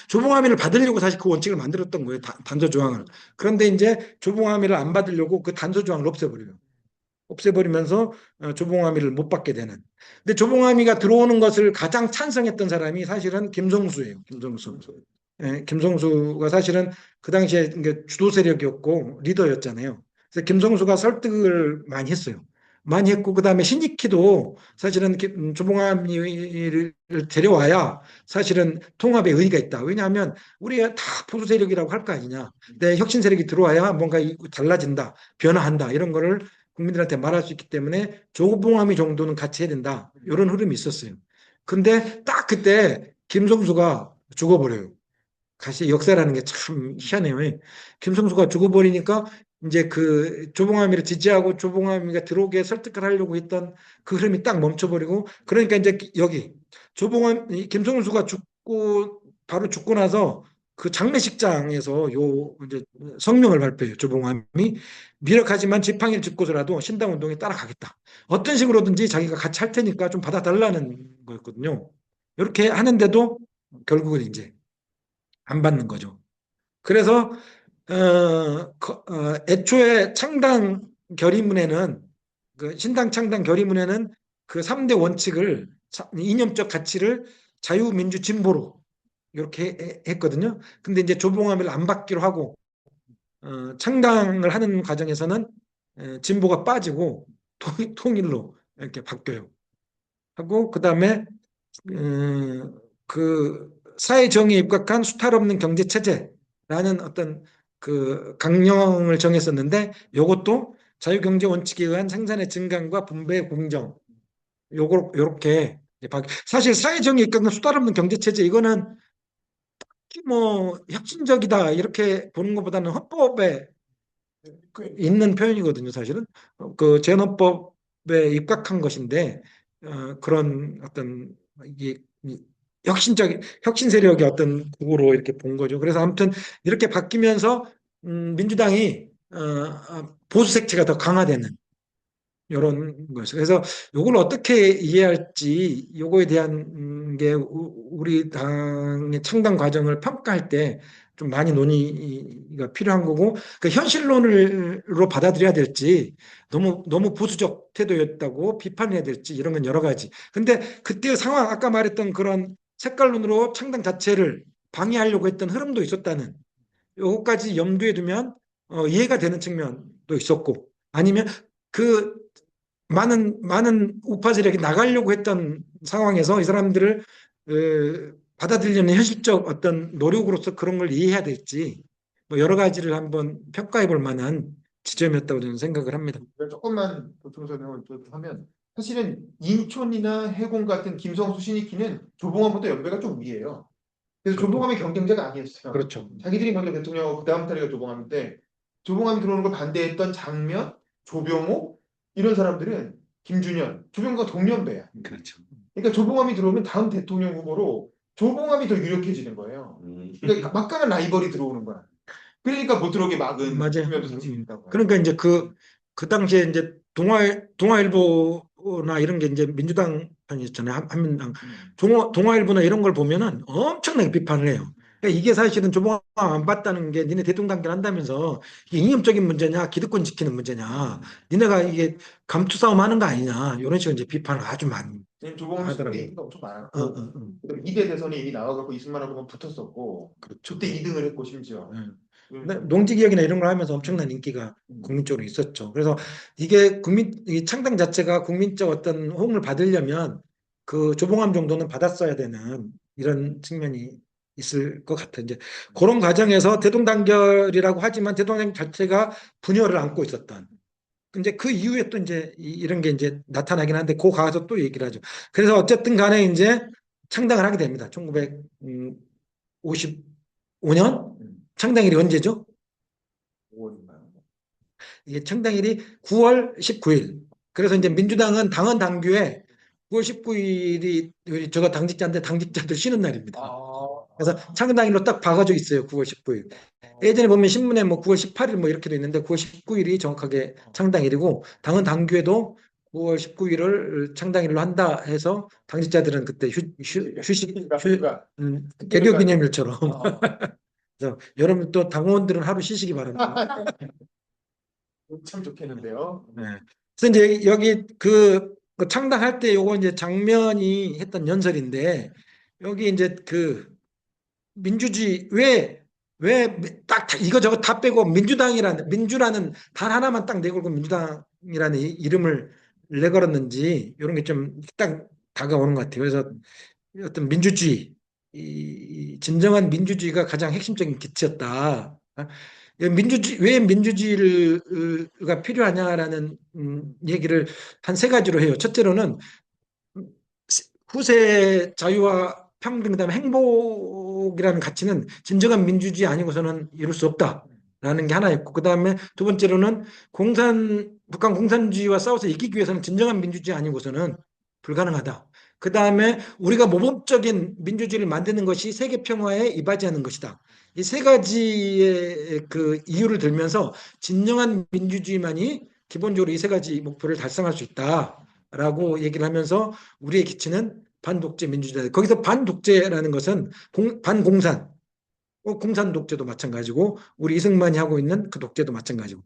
조봉암이를 받으려고 사실 그 원칙을 만들었던 거예요. 단서 조항을. 그런데 이제 조봉암이를 안 받으려고 그 단서 조항을 없애버려요. 없애버리면서 조봉암이를 못 받게 되는. 근데 조봉암이가 들어오는 것을 가장 찬성했던 사람이 사실은 김성수예요. 김성수. 김성수가 사실은 그 당시에 이게 주도 세력이었고 리더였잖아요. 그래서 김성수가 설득을 많이 했어요. 많이 했고 그다음에 신익희도 사실은 조봉암이를 데려와야 사실은 통합에 의의가 있다. 왜냐하면 우리가 다 보수 세력이라고 할 거 아니냐. 내 혁신 세력이 들어와야 뭔가 달라진다, 변화한다 이런 거를 국민들한테 말할 수 있기 때문에 조봉암이 정도는 같이 해야 된다. 이런 흐름이 있었어요. 근데 딱 그때 김성수가 죽어버려요. 사실 역사라는 게 참 희한해요. 김성수가 죽어버리니까 이제 그 조봉암이를 지지하고 조봉암이가 들어오게 설득을 하려고 했던 그 흐름이 딱 멈춰버리고 그러니까 이제 여기 김성수가 죽고 바로 죽고 나서 그 장례식장에서 요 이제 성명을 발표해요. 조봉암이 미력하지만 지팡이를 짚고서라도 신당운동에 따라가겠다. 어떤 식으로든지 자기가 같이 할 테니까 좀 받아달라는 거였거든요. 이렇게 하는데도 결국은 이제 안 받는 거죠. 그래서 애초에 창당 결의문에는 그 신당 창당 결의문에는 그 3대 원칙을 이념적 가치를 자유민주 진보로 이렇게 했거든요. 근데 이제 조봉암을 안 받기로 하고 창당을 하는 과정에서는 진보가 빠지고 통일로 이렇게 바뀌어요. 하고 그다음에 그 사회 정의에 입각한 수탈 없는 경제 체제라는 어떤 그 강령을 정했었는데 이것도 자유경제 원칙에 의한 생산의 증강과 분배의 공정 요렇게 사실 사회 정의에 입각한 수탈 없는 경제 체제 이거는 뭐 혁신적이다 이렇게 보는 것보다는 헌법에 있는 표현이거든요, 사실은. 그 제헌법에 입각한 것인데 그런 어떤 이게 혁신 세력의 어떤 구호로 이렇게 본 거죠. 그래서 아무튼 이렇게 바뀌면서 민주당이 보수 색채가 더 강화되는 이런 거죠. 그래서 이걸 어떻게 이해할지 요거에 대한 게 우리 당의 창당 과정을 평가할 때 좀 많이 논의가 필요한 거고 그 현실론으로 받아들여야 될지 너무 보수적 태도였다고 비판해야 될지 이런 건 여러 가지. 근데 그때의 상황 아까 말했던 그런 색깔론으로 창당 자체를 방해하려고 했던 흐름도 있었다는 요거까지 염두에 두면 이해가 되는 측면도 있었고 아니면 그 많은 우파 세력이 나가려고 했던 상황에서 이 사람들을 받아들이려는 현실적 어떤 노력으로서 그런 걸 이해해야 될지 뭐 여러 가지를 한번 평가해 볼 만한 지점이었다고 저는 생각을 합니다. 조금만 보충 설명을 좀 하면 사실은 인촌이나 해공 같은 김성수 신익희는 조봉암보다 연배가 좀 위에요. 그래서 그렇죠. 조봉암의 경쟁자가 아니었어요. 그렇죠. 자기들이 먼저 대통령하고 그 다음 자리가 조봉암인데 조봉암이 들어오는 걸 반대했던 장면, 조병옥 이런 사람들은 김준현, 조병과 동년배야. 그렇죠. 그러니까 조봉암이 들어오면 다음 대통령 후보로 조봉암이 더 유력해지는 거예요. 그러니까 막강한 라이벌이 들어오는 거야. 그러니까 못 들어오게 막은 맞아요. 측면도 사실 있다고. 그러니까 이제 그 당시에 이제 동아일보나 이런 게 이제 민주당 편이었잖아요. 한민당. 동아일보나 이런 걸 보면은 엄청나게 비판을 해요. 그러니까 이게 사실은 조봉암 안 봤다는 게 니네 대통령 단계를 한다면서 이게 이념적인 문제냐, 기득권 지키는 문제냐, 니네가 이게 감투 싸움 하는 거 아니냐, 이런 식으로 이제 비판을 아주 많이 조봉암 씨도 하더라고요. 얘기가 엄청 많았고 어. 2대 대선에 이미 나와갖고 이승만 하고만 붙었었고 그렇죠. 그때 2등을 했고 심지어 근데 농지개혁이나 이런 걸 하면서 엄청난 인기가 국민적으로 있었죠. 그래서 이게 이 창당 자체가 국민적 어떤 호응을 받으려면 그 조봉암 정도는 받았어야 되는 이런 측면이 있을 것 같아요. 이제 그런 과정에서 대동단결이라고 하지만 대동단결 자체가 분열을 안고 있었던. 근데 그 이후에 또 이제 이런 게 이제 나타나긴 한데 그 가서 또 얘기를 하죠. 그래서 어쨌든 간에 이제 창당을 하게 됩니다. 1955년 창당일이 언제죠? 5월인가요? 이게 창당일이 9월 19일. 그래서 이제 민주당은 당헌 당규에 9월 19일이 저가 당직자인데 당직자들 쉬는 날입니다. 그래서 창당일로 딱 박아져 있어요. 9월 19일. 예전에 보면 신문에 뭐 9월 18일 뭐 이렇게 돼 있는데 9월 19일이 정확하게 창당일이고 당헌 당규에도 9월 19일을 창당일로 한다 해서 당직자들은 그때 휴식 개교 기념일처럼 그래서 여러분 또 당원들은 하루 쉬시기 바랍니다. 참 좋겠는데요. 네. 그래서 이제 여기 그 창당할 때 요거 이제 장면이 했던 연설인데 여기 이제 그 민주주의 왜 딱 이거저거 다 빼고 민주라는 단 하나만 딱 내걸고 민주당이라는 이름을 내걸었는지 이런 게 좀 딱 다가오는 것 같아요. 그래서 어떤 민주주의 이 진정한 민주주의가 가장 핵심적인 기치였다. 민주주의 왜 민주주의가 필요하냐라는 얘기를 한 세 가지로 해요. 첫째로는 후세 자유와 평등 그다음에 행복이라는 가치는 진정한 민주주의 아니고서는 이룰 수 없다라는 게 하나 있고 그다음에 두 번째로는 북한 공산주의와 싸워서 이기기 위해서는 진정한 민주주의 아니고서는 불가능하다. 그다음에 우리가 모범적인 민주주의를 만드는 것이 세계 평화에 이바지하는 것이다. 이 세 가지의 그 이유를 들면서 진정한 민주주의만이 기본적으로 이 세 가지 목표를 달성할 수 있다라고 얘기를 하면서 우리의 기치는 반독재 민주주의다. 거기서 반독재라는 것은 반공산, 공산 독재도 마찬가지고 우리 이승만이 하고 있는 그 독재도 마찬가지고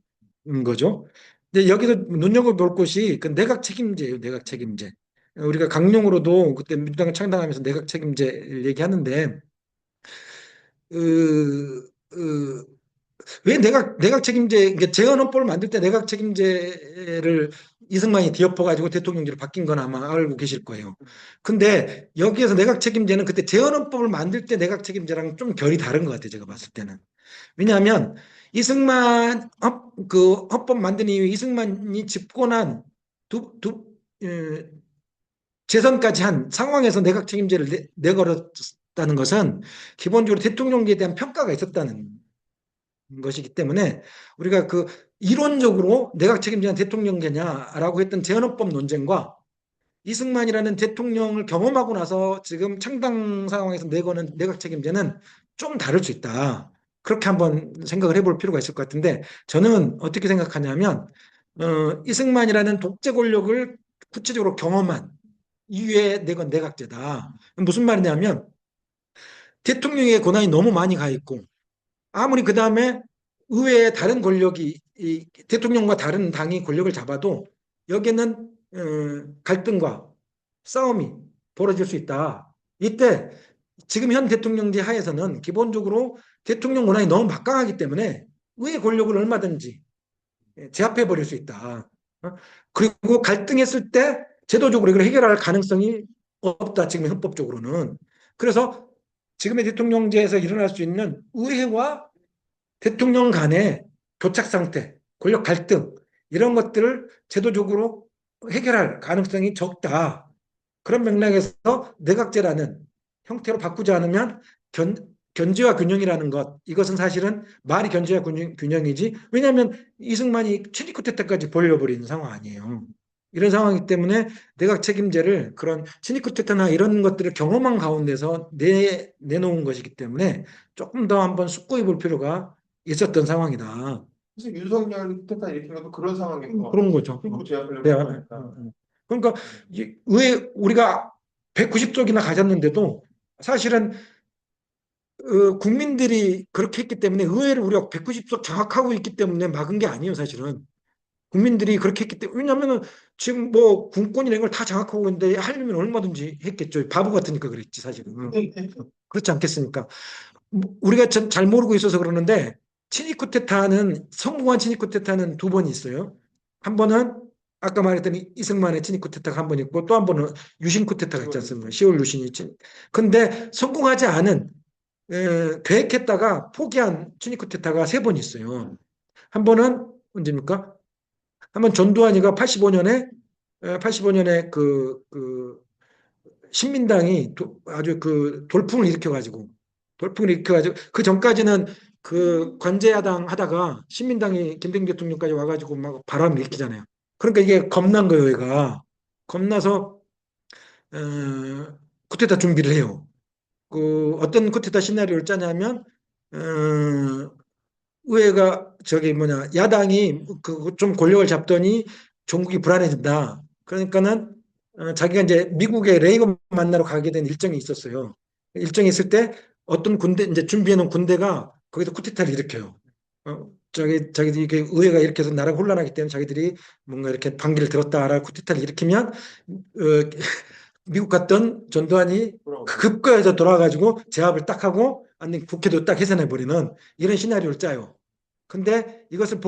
거죠. 근데 여기서 눈여겨볼 것이 그 내각 책임제예요. 내각 책임제. 우리가 강령으로도 그때 민주당을 창당하면서 내각 책임제를 얘기하는데 그, 그, 왜 내각 책임제, 이게 재헌헌법을 만들 때 내각 책임제를 이승만이 뒤엎어가지고 대통령제로 바뀐 건 아마 알고 계실 거예요. 근데 여기에서 내각 책임제는 그때 재헌헌법을 만들 때 내각 책임제랑 좀 결이 다른 것 같아요. 제가 봤을 때는. 왜냐하면 이승만 그 헌법 만든 이후 이승만이 집권한 두 재선까지 한 상황에서 내각 책임제를 내걸었다는 것은 기본적으로 대통령제에 대한 평가가 있었다는 것이기 때문에 우리가 그 이론적으로 내각 책임제는 대통령제냐라고 했던 재헌헌법 논쟁과 이승만이라는 대통령을 경험하고 나서 지금 창당 상황에서 내거는 내각 책임제는 좀 다를 수 있다. 그렇게 한번 생각을 해볼 필요가 있을 것 같은데 저는 어떻게 생각하냐면 이승만이라는 독재 권력을 구체적으로 경험한 이후에 내건 내각제다. 무슨 말이냐면 대통령의 권한이 너무 많이 가 있고 아무리 그 다음에 의회의 다른 권력이 이 대통령과 다른 당이 권력을 잡아도 여기에는 갈등과 싸움이 벌어질 수 있다. 이때 지금 현 대통령제 하에서는 기본적으로 대통령 권한이 너무 막강하기 때문에 의회 권력을 얼마든지 제압해 버릴 수 있다. 그리고 갈등했을 때 제도적으로 이걸 해결할 가능성이 없다. 지금 헌법적으로는. 그래서 지금의 대통령제에서 일어날 수 있는 의회와 대통령 간의 교착 상태, 권력 갈등 이런 것들을 제도적으로 해결할 가능성이 적다. 그런 맥락에서 내각제라는 형태로 바꾸지 않으면 견제와 균형이라는 것 이것은 사실은 말이 견제와 균형이지 왜냐하면 이승만이 친이쿠 때까지 벌려버린 상황 아니에요. 이런 상황이기 때문에 내각 책임제를 그런 친이쿠 테나 이런 것들을 경험한 가운데서 내놓은 것이기 때문에 조금 더 한번 숙고해 볼 필요가 있었던 상황이다. 그래서 윤석열 택한 일으킨 것도 그런 상황에서 그런 거죠. 승부 제압하려고 네. 한 거니까. 그러니까 왜 우리가 190석이나 가졌는데도 사실은 국민들이 그렇게 했기 때문에 의회를 우리가 190석 장악하고 있기 때문에 막은 게 아니에요, 사실은. 국민들이 그렇게 했기 때문에 왜냐하면 지금 뭐 군권이나 이런 걸 다 장악하고 있는데 하려면 얼마든지 했겠죠. 바보 같으니까 그랬지, 사실은. 그렇지 않겠습니까? 우리가 잘 모르고 있어서 그러는데 성공한 친이 쿠데타는 두 번 있어요. 한 번은 아까 말했던 이승만의 친이 쿠데타가 한 번 있고 또 한 번은 유신 쿠데타가 있지 않습니까? 10월 유신이. 근데 성공하지 않은 계획했다가 포기한 친이 쿠데타가 세 번 있어요. 한 번은 언제입니까? 한 번 전두환이가 85년에 그 신민당이 아주 그 돌풍을 일으켜가지고 그 전까지는 그 관제야당 하다가 신민당이 김대중 대통령까지 와가지고 막 바람을 일으키잖아요. 그러니까 이게 겁난 거예요, 얘가. 겁나서 쿠데타 준비를 해요. 그 어떤 쿠데타 시나리오를 짜냐면 어, 의회가 저기 뭐냐 야당이 그 좀 권력을 잡더니 종국이 불안해진다. 그러니까는 자기가 이제 미국의 레이건 만나러 가게 된 일정이 있었어요. 일정이 있을 때 어떤 군대 이제 준비해 놓은 군대가 거기서 쿠데타를 일으켜요. 자기들이 이게 의회가 이렇게 해서 나라가 혼란하기 때문에 자기들이 뭔가 이렇게 반기를 들었다라 쿠데타를 일으키면 미국 갔던 전두환이 돌아오죠. 급거해서 돌아가지고 제압을 딱 하고 아니 국회도 딱 해산해 버리는 이런 시나리오를 짜요. 근데 이것을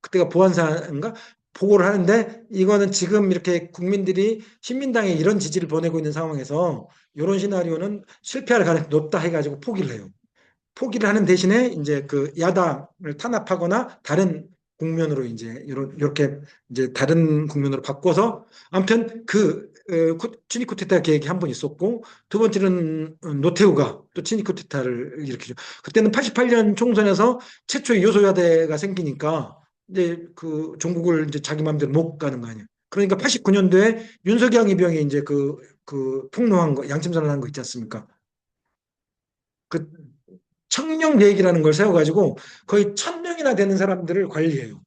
그때가 보안사인가 보고를 하는데 이거는 지금 이렇게 국민들이 신민당에 이런 지지를 보내고 있는 상황에서 이런 시나리오는 실패할 가능성이 높다 해가지고 포기를 해요. 포기를 하는 대신에 이제 그 야당을 탄압하거나 다른 국면으로 이제 이렇게 이제 다른 국면으로 바꿔서 아무튼 친위 쿠데타 계획이 한 번 있었고 두 번째는 노태우가 또 친위 쿠데타를 일으키죠. 그때는 88년 총선에서 최초의 요소야대가 생기니까 이제 그 종국을 이제 자기 마음대로 못 가는 거 아니에요. 그러니까 89년도에 윤석열 이병이 이제 그 폭로한 거, 양심선언 한 거 있지 않습니까? 그 청룡 계획이라는 걸 세워가지고 거의 1,000명이나 되는 사람들을 관리해요.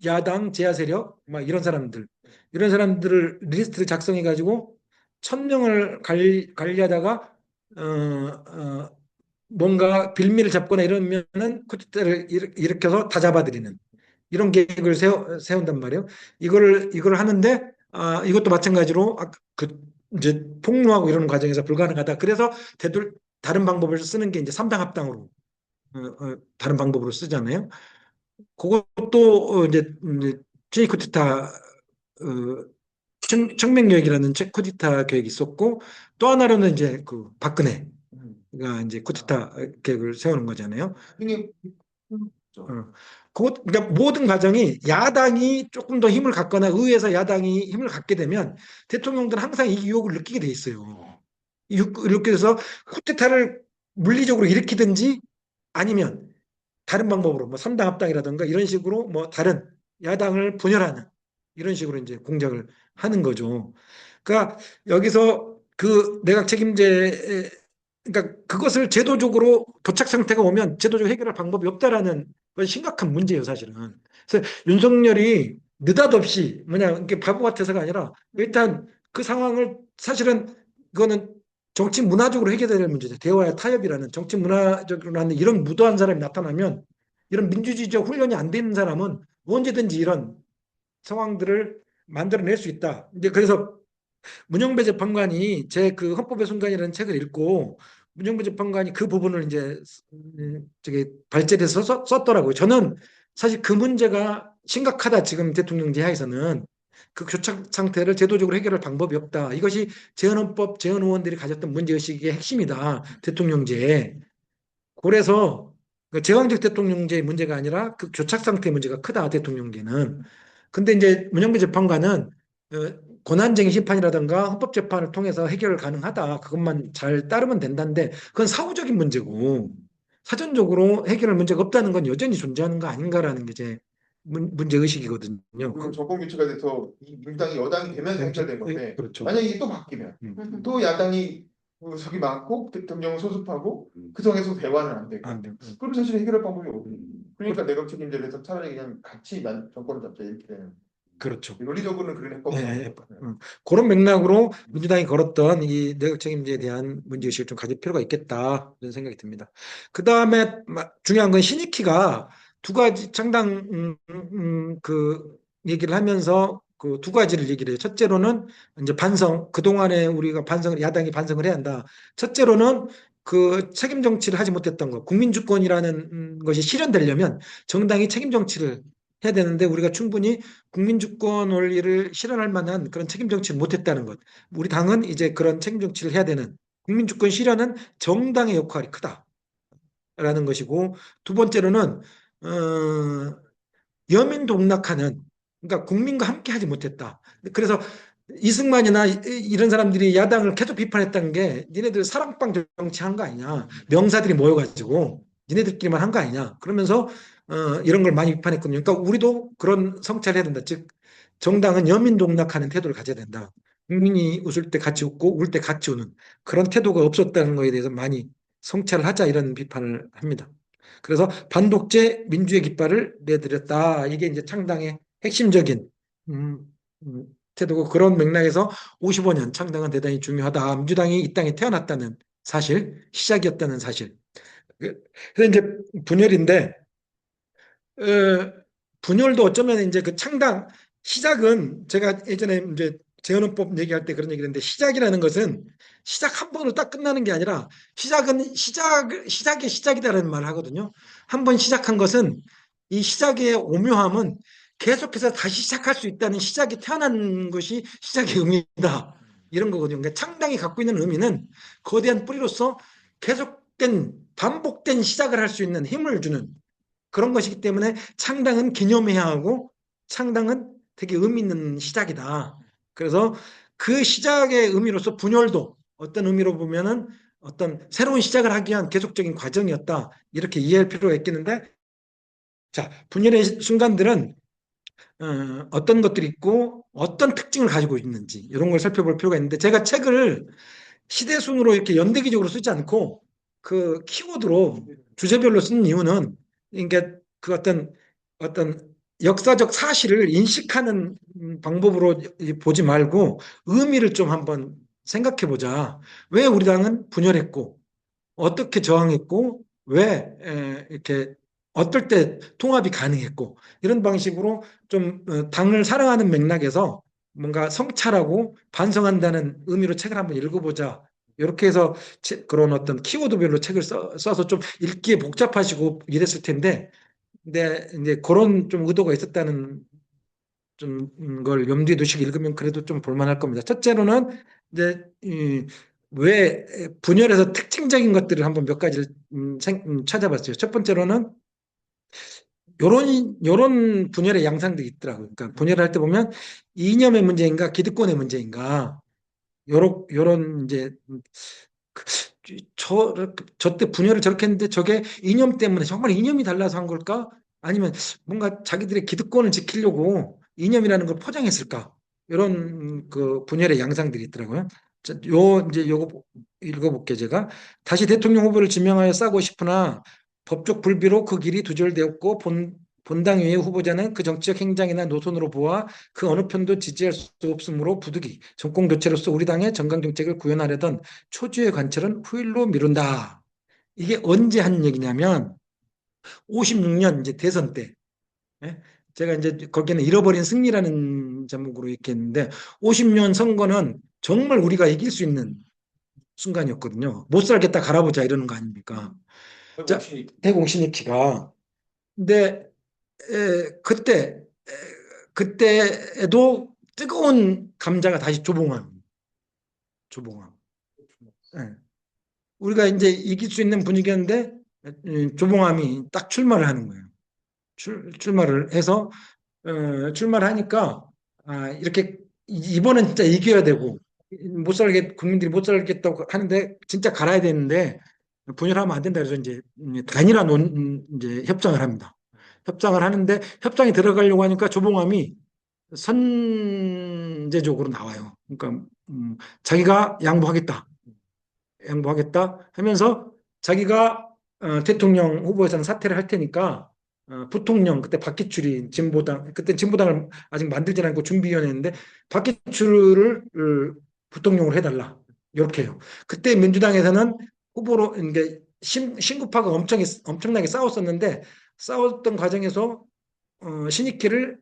야당, 제야 세력, 막 이런 사람들을 리스트를 작성해가지고 1,000명을 관리하다가 뭔가 빌미를 잡거나 이러면은 쿠데타를 일으켜서 다 잡아들이는 이런 계획을 세운단 말이에요. 이걸 하는데 이것도 마찬가지로 이제 폭로하고 이러는 과정에서 불가능하다. 그래서 다른 방법을 쓰는 게 이제 삼당 합당으로 다른 방법으로 쓰잖아요. 그것도 이제 제 쿠데타 청명계획이라는 쿠데타 계획이 있었고 또 하나로는 이제 그 박근혜가 이제 쿠데타 계획을 세우는 거잖아요. 이게 어. 그러니까 모든 과정이 야당이 조금 더 힘을 갖거나 의회에서 야당이 힘을 갖게 되면 대통령들은 항상 이 유혹을 느끼게 돼 있어요. 이렇게 해서 쿠데타를 물리적으로 일으키든지 아니면 다른 방법으로 뭐 삼당 합당이라든가 이런 식으로 뭐 다른 야당을 분열하는 이런 식으로 이제 공작을 하는 거죠. 그러니까 여기서 그 내각 책임제 그러니까 그것을 제도적으로 도착 상태가 오면 제도적으로 해결할 방법이 없다라는 건 심각한 문제예요, 사실은. 그래서 윤석열이 느닷없이 뭐냐 이렇게 바보 같아서가 아니라 일단 그 상황을 사실은 그거는 정치 문화적으로 해결해야 될 문제죠. 대화의 타협이라는 정치 문화적으로 하는 이런 무도한 사람이 나타나면 이런 민주주의적 훈련이 안 되는 사람은 언제든지 이런 상황들을 만들어낼 수 있다. 이제 그래서 문영배 재판관이 제 그 헌법의 순간이라는 책을 읽고 문영배 재판관이 그 부분을 이제 저기 발제해서 썼더라고요. 저는 사실 그 문제가 심각하다. 지금 대통령제 하에서는 그 교착 상태를 제도적으로 해결할 방법이 없다. 이것이 재헌헌법 재헌 의원들이 가졌던 문제의식의 핵심이다. 대통령제에. 그래서 그 제왕적 대통령제의 문제가 아니라 그 교착 상태의 문제가 크다. 대통령제는. 근데 이제 문영배 재판관은 권한쟁의 심판이라든가 헌법재판을 통해서 해결 가능하다. 그것만 잘 따르면 된다는데 그건 사후적인 문제고 사전적으로 해결할 문제가 없다는 건 여전히 존재하는 거 아닌가라는 게 제 문제 의식이거든요. 그리고 정권 교체가 돼서 이 민주당이 여당이 되면서 해결된 건데 그렇죠. 만약에 이게 또 바뀌면 또 야당이 저기 많고 대통령 소집하고 그 정에서 대화는 안 되고 안 돼요. 그럼 사실 해결할 방법이 없는 그러니까 내각 책임제를 해서 차라리 그냥 같이 정권을 잡자 이렇게 되는 그렇죠. 논리적으로는 그런 해법이 예, 나오는 예. 것 그런 맥락으로 민주당이 걸었던 이 내각 책임제에 대한 문제의식을 좀 가질 필요가 있겠다 이런 생각이 듭니다. 그 다음에 중요한 건 신익희가 두 가지 창당 그 얘기를 하면서 그 두 가지를 얘기를 해요. 첫째로는 이제 반성, 그동안에 우리가 야당이 반성을 해야 한다. 첫째로는 그 책임 정치를 하지 못했던 거, 국민주권이라는 것이 실현되려면 정당이 책임 정치를 해야 되는데 우리가 충분히 국민주권 원리를 실현할 만한 그런 책임 정치를 못했다는 것. 우리 당은 이제 그런 책임 정치를 해야 되는 국민주권 실현은 정당의 역할이 크다라는 것이고 두 번째로는 여민동락하는 그러니까 국민과 함께하지 못했다. 그래서 이승만이나 이런 사람들이 야당을 계속 비판했던 게 니네들 사랑방 정치한 거 아니냐. 명사들이 모여가지고 니네들끼리만 한 거 아니냐. 그러면서 이런 걸 많이 비판했거든요. 그러니까 우리도 그런 성찰을 해야 된다. 즉 정당은 여민동락하는 태도를 가져야 된다. 국민이 웃을 때 같이 웃고 울 때 같이 우는 그런 태도가 없었다는 것에 대해서 많이 성찰을 하자 이런 비판을 합니다. 그래서 반독재 민주의 깃발을 내드렸다. 이게 이제 창당의 핵심적인 음, 태도고 그런 맥락에서 55년 창당은 대단히 중요하다. 민주당이 이 땅에 태어났다는 사실, 시작이었다는 사실. 그래서 이제 분열인데 어, 분열도 어쩌면 이제 그 창당 시작은 제가 예전에 이제 재헌헌법 얘기할 때 그런 얘기를 했는데 시작이라는 것은 시작 한 번으로 딱 끝나는 게 아니라 시작은 시작의 시작이다라는 말을 하거든요. 한 번 시작한 것은 이 시작의 오묘함은 계속해서 다시 시작할 수 있다는 시작이 태어난 것이 시작의 의미다. 이런 거거든요. 그러니까 창당이 갖고 있는 의미는 거대한 뿌리로서 계속된 반복된 시작을 할 수 있는 힘을 주는 그런 것이기 때문에 창당은 기념해야 하고 창당은 되게 의미 있는 시작이다. 그래서 그 시작의 의미로서 분열도 어떤 의미로 보면은 어떤 새로운 시작을 하기 위한 계속적인 과정이었다. 이렇게 이해할 필요가 있겠는데 자, 분열의 순간들은 어떤 것들이 있고 어떤 특징을 가지고 있는지 이런 걸 살펴볼 필요가 있는데 제가 책을 시대순으로 이렇게 연대기적으로 쓰지 않고 그 키워드로 주제별로 쓴 이유는 그러니까 그 어떤 역사적 사실을 인식하는 방법으로 보지 말고 의미를 좀 한번 생각해 보자. 왜 우리 당은 분열했고 어떻게 저항했고 왜 이렇게 어떨 때 통합이 가능했고 이런 방식으로 좀 당을 사랑하는 맥락에서 뭔가 성찰하고 반성한다는 의미로 책을 한번 읽어보자. 이렇게 해서 그런 어떤 키워드별로 책을 써서 좀 읽기에 복잡하시고 이랬을 텐데, 근데 이제 그런 좀 의도가 있었다는 좀 걸 염두에 두시고 읽으면 그래도 좀 볼만할 겁니다. 첫째로는 이제 왜 분열에서 특징적인 것들을 한번 몇 가지를 찾아봤어요. 첫 번째로는 요런 분열의 양상들이 있더라고요. 그러니까 분열할 때 보면 이념의 문제인가 기득권의 문제인가 요런 이제 그- 저 때 분열을 저렇게 했는데 저게 이념 때문에 정말 이념이 달라서 한 걸까? 아니면 뭔가 자기들의 기득권을 지키려고 이념이라는 걸 포장했을까? 이런 그 분열의 양상들이 있더라고요. 이제 요거 읽어볼게요, 제가. 다시 대통령 후보를 지명하여 싸고 싶으나 법적 불비로 그 길이 두절되었고 본당 외의 후보자는 그 정치적 행장이나 노선으로 보아 그 어느 편도 지지할 수 없으므로 부득이 정권 교체로서 우리 당의 정강 정책을 구현하려던 초주의 관철은 후일로 미룬다. 이게 언제 한 얘기냐면 56년 이제 대선 때. 예? 제가 이제 거기는 잃어버린 승리라는 제목으로 이렇게 했는데 50년 선거는 정말 우리가 이길 수 있는 순간이었거든요. 못 살겠다 갈아보자 이러는 거 아닙니까? 자, 대공 신익희가 근데 그때 그때에도 뜨거운 감자가 다시 조봉암. 예. 우리가 이제 이길 수 있는 분위기였는데 조봉암이 딱 출마를 하는 거예요. 출마를 해서 출마를 하니까 이렇게 이번엔 진짜 이겨야 되고 못 살게 국민들이 못 살겠다고 하는데 진짜 갈아야 되는데 분열하면 안 된다 그래서 이제 단일화 이제 협상을 합니다. 협상을 하는데 협상이 들어가려고 하니까 조봉암이 선제적으로 나와요. 그러니까 자기가 양보하겠다 하면서 자기가 대통령 후보에서는 사퇴를 할 테니까 부통령 그때 박기출이 진보당 그때 진보당을 아직 만들지 않고 준비위원회인데 박기출을 부통령으로 해달라 이렇게 해요. 그때 민주당에서는 후보로 이게 신구파가 엄청나게 싸웠었는데 싸웠던 과정에서 신익희를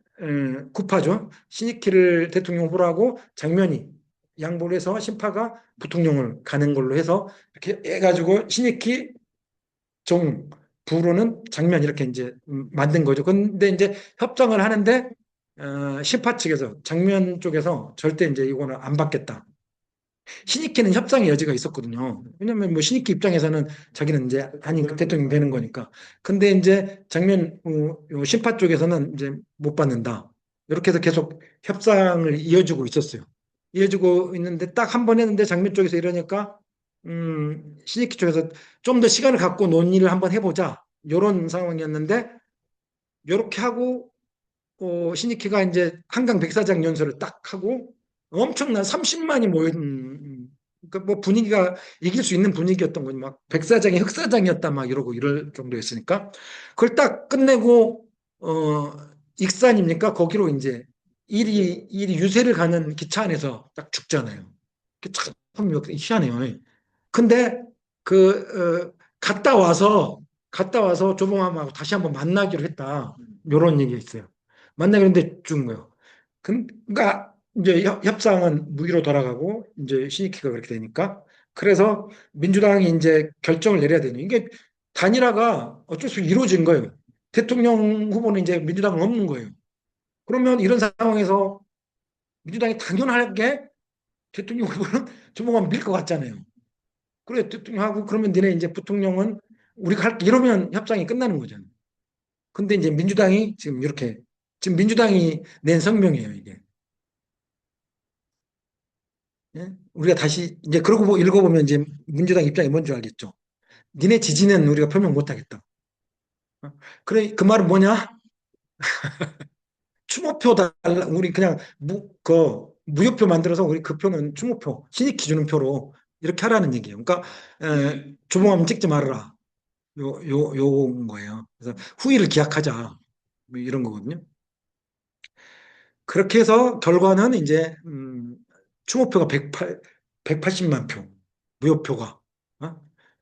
구파죠. 신익희를 대통령 후보로 하고 장면이 양보를 해서 신파가 부통령을 가는 걸로 해서 이렇게 해가지고 신익희 정 부로는 장면 이렇게 이제 만든 거죠. 근데 이제 협정을 하는데 신파 측에서 장면 쪽에서 절대 이제 이거는 안 받겠다. 신익희는 협상의 여지가 있었거든요. 왜냐하면 뭐 신익희 입장에서는 자기는 이제 한인 대통령 되는 거니까. 근데 이제 장면 요 신파 쪽에서는 이제 못 받는다. 이렇게 해서 계속 협상을 이어주고 있었어요. 이어주고 있는데 딱 한 번 했는데 장면 쪽에서 이러니까 신익희 쪽에서 좀 더 시간을 갖고 논의를 한번 해보자. 이런 상황이었는데 이렇게 하고 신익희가 이제 한강 백사장 연설을 딱 하고 엄청난 30만이 모인 그뭐 분위기가 이길 수 있는 분위기였던 거지 막 백사장이 흑사장이었다 막 이러고 이럴 정도였으니까 그걸 딱 끝내고 어 익산입니까? 거기로 이제 일이 유세를 가는 기차 안에서 딱 죽잖아요. 그게 참 희한해요. 근데 갔다 와서 조봉암하고 다시 한번 만나기로 했다. 이런 얘기가 있어요. 만나기로 했는데 죽은 거예요. 그러니까 이제 협상은 무기로 돌아가고 이제 신익희가 그렇게 되니까 그래서 민주당이 이제 결정을 내려야 되는 이게 단일화가 어쩔 수 없이 이루어진 거예요. 대통령 후보는 이제 민주당은 없는 거예요. 그러면 이런 상황에서 민주당이 당연하게 대통령 후보는 조봉암 밀 것 같잖아요. 그래 대통령하고 그러면 니네 이제 부통령은 우리가 할게 이러면 협상이 끝나는 거잖아요. 근데 이제 민주당이 지금 이렇게 지금 민주당이 낸 성명이에요 이게. 예? 우리가 다시 이제 그러고 읽어보면 이제 민주당 입장이 뭔지 알겠죠. 니네 지지는 우리가 표명 못하겠다. 어? 그래 그 말은 뭐냐? 추모표 달라 우리 그냥 무효표 만들어서 우리 그 표는 추모표 신익 기준은 표로 이렇게 하라는 얘기예요. 그러니까 조봉하면 찍지 말아라. 요건 거예요. 그래서 후의를 기약하자. 뭐 이런 거거든요. 그렇게 해서 결과는 이제 추모표가 180만 표, 무효표가.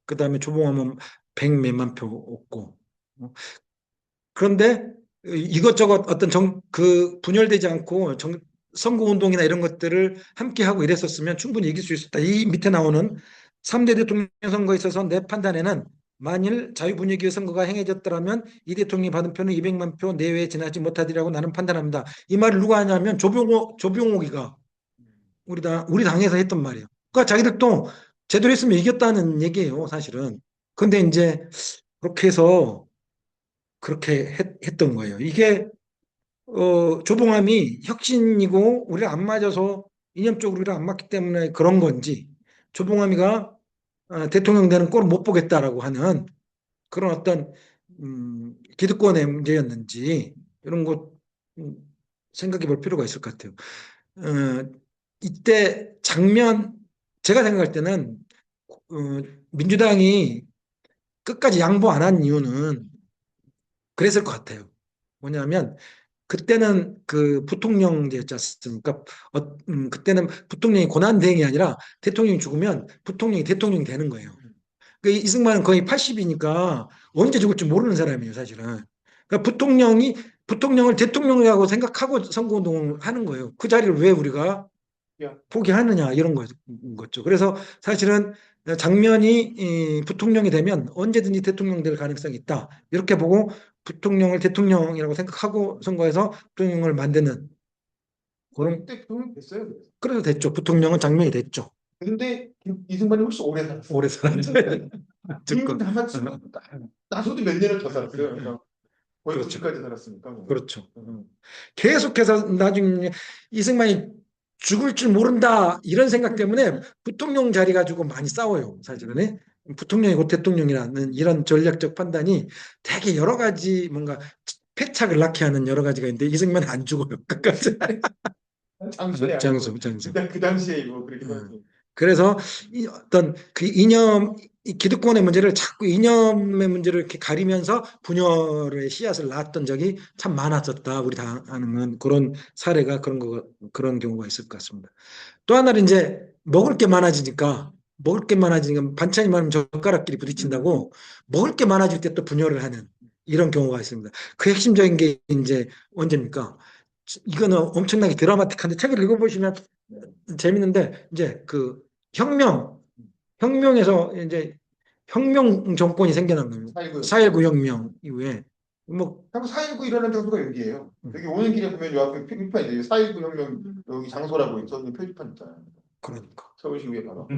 그다음에 조봉하면 100 몇만 표 없고. 어? 그런데 이것저것 어떤 그 분열되지 않고 선거운동이나 이런 것들을 함께 하고 이랬었으면 충분히 이길 수 있었다. 이 밑에 나오는 3대 대통령 선거에 있어서 내 판단에는 만일 자유분위기의 선거가 행해졌더라면 이 대통령이 받은 표는 200만 표 내외에 지나지 못하리라고 나는 판단합니다. 이 말을 누가 하냐면 조병옥이가 우리 당에서 했던 말이에요. 그러니까 자기들도 제대로 했으면 이겼다는 얘기예요, 사실은. 근데 이제 그렇게 해서 그렇게 했던 거예요. 이게 조봉암이 혁신이고 우리가 안 맞아서 이념적으로 우리가 안 맞기 때문에 그런 건지 조봉암이가 대통령 되는 꼴을 못 보겠다라고 하는 그런 어떤 기득권의 문제였는지 이런 것 음, 생각해 볼 필요가 있을 것 같아요. 어, 이때 장면 제가 생각할 때는 어, 민주당이 끝까지 양보 안 한 이유는 그랬을 것 같아요. 뭐냐면 그때는 그 부통령제였지 않습니까? 그때는 부통령이 고난대행이 아니라 대통령이 죽으면 부통령이 대통령이 되는 거예요. 그 이승만은 거의 80이니까 언제 죽을지 모르는 사람이에요, 사실은. 그러니까 부통령을 대통령이라고 생각하고 선거운동을 하는 거예요. 그 자리를 왜 우리가 포기하느냐 이런 거죠. 그래서 사실은 장면이 부통령이 되면 언제든지 대통령 될 가능성이 있다. 이렇게 보고 부통령을 대통령이라고 생각하고 선거에서 부통령을 만드는 그런 그때 그러면 됐어요. 그래서. 그래도 됐죠. 부통령은 장면이 됐죠. 근데 이승만이 훨씬 오래 살았어. 오래 살았죠. 어쨌건. 아마 나서도 몇 년을 더 살았어요. 그래서 거의 그렇죠. 90까지 살았으니까. 뭐. 그렇죠. 계속해서 나중에 이승만이 죽을 줄 모른다 이런 생각 때문에 부통령 자리 가지고 많이 싸워요. 사실은 부통령이고 대통령이라는 이런 전략적 판단이 되게 여러 가지 뭔가 패착을 낳게 하는 여러 가지가 있는데 이승만은 안 죽어요. 끝까지. 장수네 장수. 그 당시에 뭐 그렇게 음. 그래서 어떤 그 이념, 이 기득권의 문제를 자꾸 이념의 문제를 이렇게 가리면서 분열의 씨앗을 낳았던 적이 참 많았었다. 우리 당하는 그런 사례가 그런 경우가 있을 것 같습니다. 또 하나는 이제 먹을 게 많아지니까 반찬이 많으면 젓가락끼리 부딪힌다고 먹을 게 많아질 때 또 분열을 하는 이런 경우가 있습니다. 그 핵심적인 게 이제 언제입니까? 이거는 엄청나게 드라마틱한데 책을 읽어보시면 재밌는데 이제 그 혁명에서 이제 혁명 정권이 생겨난 겁니다. 4.19 혁명 이후에 뭐 4.19 일어난 장소가 여기예요. 여기 오는 길에 보면 요 앞에 표지판 있어요. 4.19 혁명 여기 장소라고 있어. 여기 표지판 있잖아요. 그러니까 서울시 위에 바로.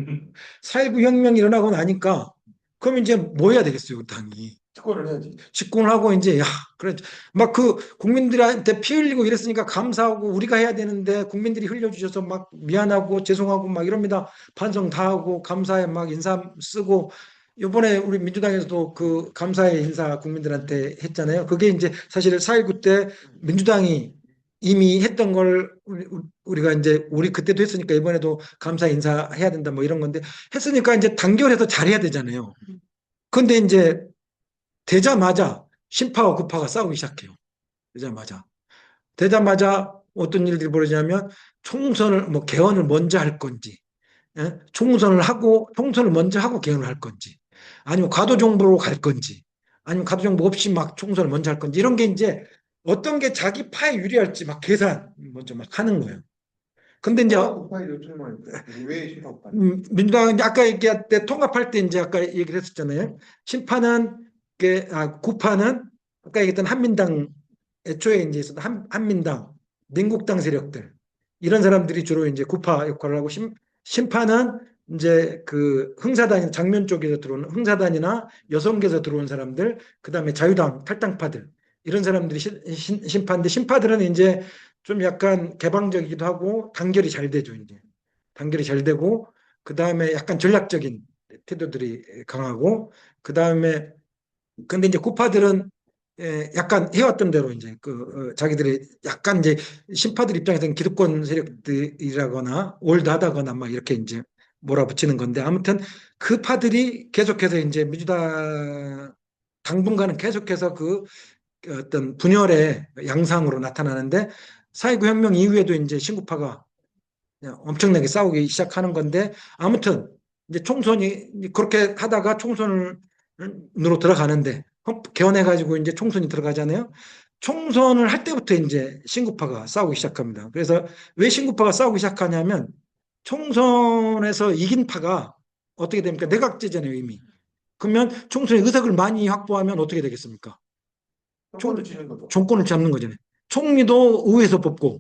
4.19 혁명이 일어나고 나니까 그럼 이제 뭐 해야 되겠어요, 그 당이. 집권을 해야지. 집권을 하고 이제 야 그래 막 그 국민들한테 피 흘리고 이랬으니까 감사하고 우리가 해야 되는데 국민들이 흘려주셔서 막 미안하고 죄송하고 막 이럽니다. 반성 다 하고 감사에 막 인사 쓰고 이번에 우리 민주당에서도 그 감사의 인사 국민들한테 했잖아요. 그게 이제 사실 4.19 때 민주당이 이미 했던 걸 우리가 이제 우리 그때도 했으니까 이번에도 감사 인사해야 된다 뭐 이런 건데 했으니까 이제 단결해서 잘해야 되잖아요. 근데 이제 되자마자 신파와 구파가 싸우기 시작해요. 되자마자. 되자마자 어떤 일들이 벌어지냐면 총선을 뭐 개헌을 먼저 할 건지 총선을 먼저 하고 개헌을 할 건지 아니면 과도정부로 갈 건지 아니면 과도정부 없이 막 총선을 먼저 할 건지 이런 게 이제 어떤 게 자기 파에 유리할지 막 계산 먼저 막 하는 거예요. 근데 이제 우파이 요청을 왜 심파 우파이? 민주당은 이제 아까 얘기할 때 통합할 때 이제 아까 얘기를 했었잖아요. 심파는 구파는 아까 얘기했던 한민당 애초에 이제 있었던 한민당 민국당 세력들 이런 사람들이 주로 이제 구파 역할을 하고 심파는 이제 그 흥사단 장면 쪽에서 들어오는 흥사단이나 여성계에서 들어온 사람들 그다음에 자유당 탈당파들 이런 사람들이 심파인데 심파들은 이제 좀 약간 개방적이기도 하고 단결이 잘 되죠 이제 단결이 잘 되고 그 다음에 약간 전략적인 태도들이 강하고 그 다음에 근데 이제 구파들은 약간 해왔던 대로 이제 자기들이 약간 이제 신파들 입장에서는 기득권 세력들이라거나 올드하다거나 막 이렇게 이제 몰아붙이는 건데 아무튼 그 파들이 계속해서 이제 민주당 당분간은 계속해서 그 어떤 분열의 양상으로 나타나는데 4.19 혁명 이후에도 이제 신구파가 엄청나게 싸우기 시작하는 건데 아무튼 이제 총선이 그렇게 하다가 총선으로 들어가는데 개헌해가지고 이제 총선이 들어가잖아요. 총선을 할 때부터 이제 신구파가 싸우기 시작합니다. 그래서 왜 신구파가 싸우기 시작하냐면 총선에서 이긴 파가 어떻게 됩니까? 내각제잖아요, 이미. 그러면 총선에 의석을 많이 확보하면 어떻게 되겠습니까? 정권을 쥐는 거죠. 정권을 잡는 거잖아요. 총리도 의회에서 뽑고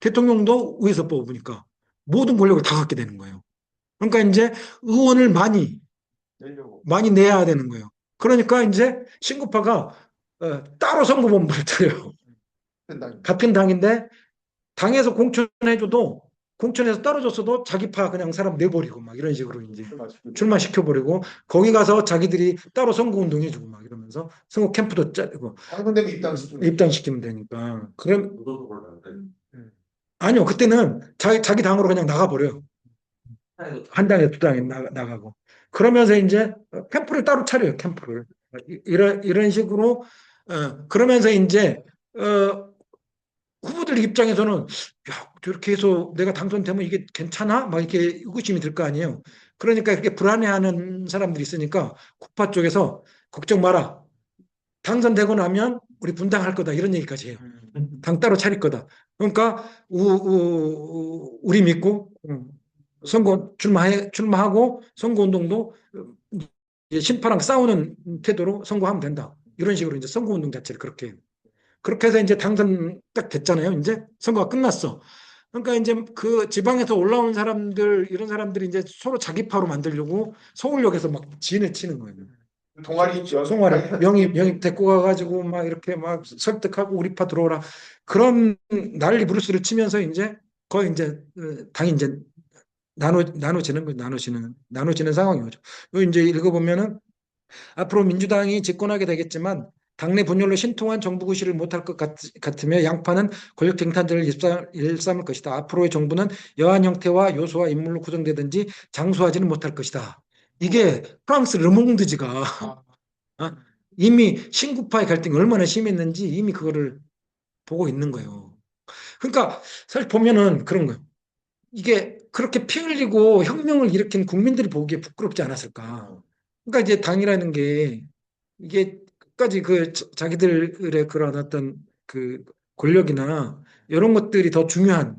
대통령도 의회에서 뽑으니까 모든 권력을 다 갖게 되는 거예요. 그러니까 이제 의원을 내려고. 많이 내야 되는 거예요. 그러니까 이제 신구파가 따로 선거본부를 차려요. 된다. 같은 당인데 당에서 공천해줘도 공천에서 떨어졌어도 자기 파 그냥 사람 내버리고 막 이런 식으로 이제 출마시켜버리고 거기 가서 자기들이 따로 선거운동 해주고 막 이러면서 선거 캠프도 짜고 당선되면 입당시키면 입당시키면 되니까 그럼 아니요 그때는 자기 당으로 그냥 나가버려요. 한 당에 두 당에 나가고 그러면서 이제 캠프를 따로 차려요 캠프를 이런 식으로 그러면서 이제 후보들 입장에서는 야 저렇게 해서 내가 당선되면 이게 괜찮아? 막 이렇게 의구심이 들 거 아니에요. 그러니까 이렇게 불안해하는 사람들이 있으니까 국파 쪽에서 걱정 마라. 당선되고 나면 우리 분당할 거다 이런 얘기까지 해요. 당 따로 차릴 거다. 그러니까 우리 믿고 선거 출마하고 선거운동도 심파랑 싸우는 태도로 선거하면 된다. 이런 식으로 이제 선거운동 자체를 그렇게 해요. 그렇게 해서 이제 당선 딱 됐잖아요. 이제 선거가 끝났어. 그러니까 이제 그 지방에서 올라온 사람들 이런 사람들이 이제 서로 자기파로 만들려고 서울역에서 막 진을 치는 거예요. 동아리 있죠. 송화를 영입 데리고 가가지고 막 이렇게 막 설득하고 우리 파 들어오라 그런 난리 부르스를 치면서 이제 거의 이제 당이 이제 나눠지는 거 나눠지는 상황이 오죠. 요 이제 읽어보면은 앞으로 민주당이 집권하게 되겠지만 당내 분열로 신통한 정부 구실을 못할 것 같으며 양파는 권력 쟁탈전을 일삼을 것이다. 앞으로의 정부는 여한 형태와 요소와 인물로 구성되든지 장수하지는 못할 것이다. 이게 프랑스 르몽드지가 어? 이미 신구파의 갈등이 얼마나 심했는지 이미 그거를 보고 있는 거예요. 그러니까 사실 보면은 그런 거예요. 이게 그렇게 피 흘리고 혁명을 일으킨 국민들이 보기에 부끄럽지 않았을까. 그러니까 이제 당이라는 게 이게 끝까지 그 자기들의 그런 어떤 그 권력이나 이런 것들이 더 중요한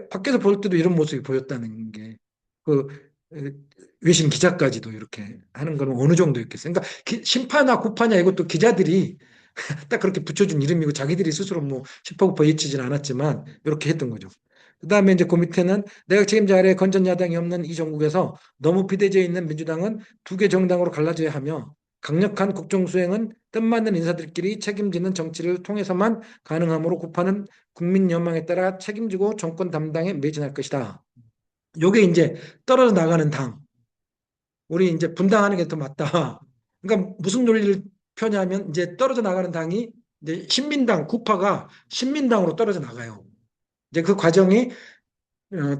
밖에서 볼 때도 이런 모습이 보였다는 게그 외신 기자까지도 이렇게 하는 거는 어느 정도 있겠어요. 그러니까 심파나 구파냐 이것도 기자들이 딱 그렇게 붙여준 이름이고 자기들이 스스로 뭐 심파구파 외치진 않았지만 이렇게 했던 거죠. 그다음에 이제 그 밑에는 내각 책임자 아래 건전 야당이 없는 이 정국에서 너무 비대해져 있는 민주당은 두 개 정당으로 갈라져야 하며 강력한 국정 수행은 뜻맞는 인사들끼리 책임지는 정치를 통해서만 가능하므로 구파는 국민 여망에 따라 책임지고 정권 담당에 매진할 것이다. 요게 이제 떨어져 나가는 당. 우리 이제 분당하는 게 더 맞다. 그러니까 무슨 논리를 펴냐면 이제 떨어져 나가는 당이 이제 신민당 구파가 신민당으로 떨어져 나가요. 이제 그 과정이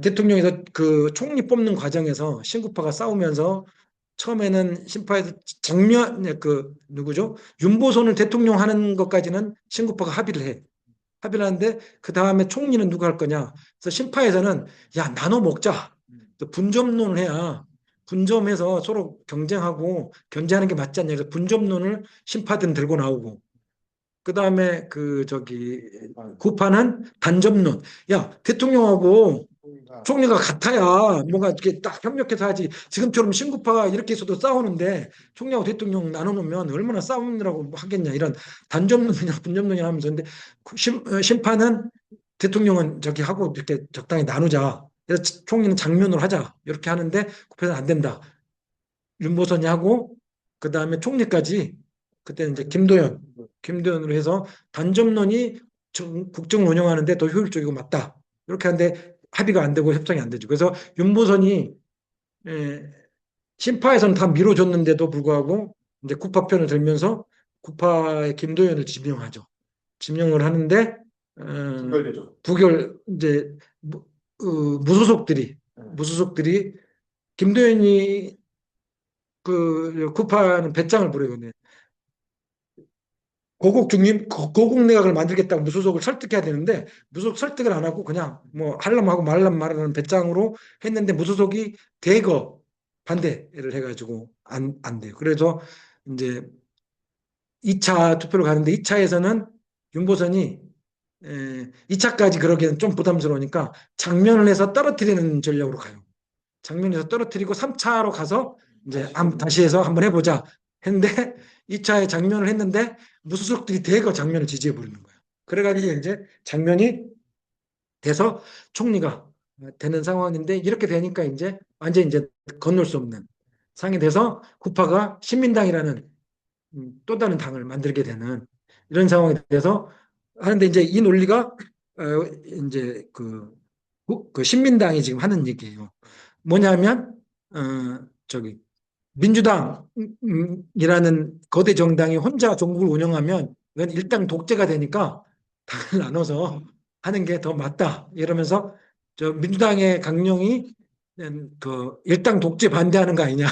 대통령에서 그 총리 뽑는 과정에서 신구파가 싸우면서 처음에는 신파에서 정면 그 누구죠? 윤보선을 대통령 하는 것까지는 신구파가 합의를 해. 합의를 하는데 그 다음에 총리는 누가 할 거냐? 그래서 신파에서는 야 나눠 먹자. 분점론을 해야 분점해서 서로 경쟁하고 견제하는 게 맞지 않냐. 그래서 분점론을 신파들은 들고 나오고 그 다음에 그 저기 구파는 단점론. 야 대통령하고 총리가 같아야 뭔가 이렇게 딱 협력해서 하지. 지금처럼 신구파가 이렇게 있어도 싸우는데 총리하고 대통령 나눠놓으면 얼마나 싸우느라고 하겠냐. 이런 단점론이냐 분점론이냐 하면서. 근데 심판은 대통령은 저기 하고 이렇게 적당히 나누자. 그래서 총리는 장면으로 하자. 이렇게 하는데 구파는 안 된다. 윤보선이 하고 그 다음에 총리까지 그때는 이제 김도연으로 해서 단점론이 국정 운영하는데 더 효율적이고 맞다. 이렇게 하는데 합의가 안 되고 협상이 안 되죠. 그래서 윤보선이 신파에서는 다 밀어줬는데도 불구하고 이제 구파 편을 들면서 구파의 김도연을 지명하죠. 지명을 하는데 부결되죠. 부결 이제 무소속들이 네. 무소속들이 김도연이 그 구파는 배짱을 부려요. 고국 내각을 만들겠다고 무소속을 설득해야 되는데 무소속 설득을 안 하고 그냥 뭐 하려면 하고 말라면 말하는 배짱으로 했는데 무소속이 대거 반대를 해가지고 안 돼요. 그래서 이제 2차 투표를 가는데 2차에서는 윤보선이 2차까지 그러기에는 좀 부담스러우니까 장면을 해서 떨어뜨리는 전략으로 가요. 장면에서 떨어뜨리고 3차로 가서 이제 다시 해서 한번 해보자 했는데 2차에 장면을 했는데 무소속들이 대거 장면을 지지해 버리는 거예요. 그래가지고 이제 장면이 돼서 총리가 되는 상황인데 이렇게 되니까 이제 완전 이제 건널 수 없는 상황이 돼서 구파가 신민당이라는 또 다른 당을 만들게 되는 이런 상황이 돼서 하는데 이제 이 논리가 이제 그 신민당이 지금 하는 얘기예요. 뭐냐면 저기 민주당이라는 거대 정당이 혼자 전국을 운영하면 이건 일당 독재가 되니까 당을 나눠서 하는 게 더 맞다. 이러면서 저 민주당의 강령이 그 일당 독재 반대하는 거 아니냐.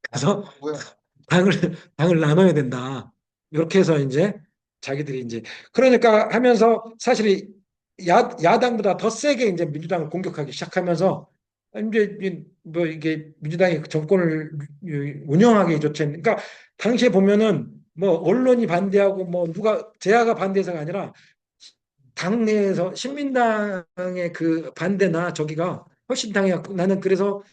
그래서 뭐야? 당을 당을 나눠야 된다. 이렇게 해서 이제 자기들이 이제 그러니까 하면서 사실 야당보다 더 세게 이제 민주당을 공격하기 시작하면서 이제 뭐 이게 민주당이 정권을 운영하기 좋지. 그러니까 당시에 보면은 뭐 언론이 반대하고 뭐 누가 제야가 반대해서가 아니라 당내에서 신민당의 그 반대나 저기가 훨씬 당해갖고 나는 그래서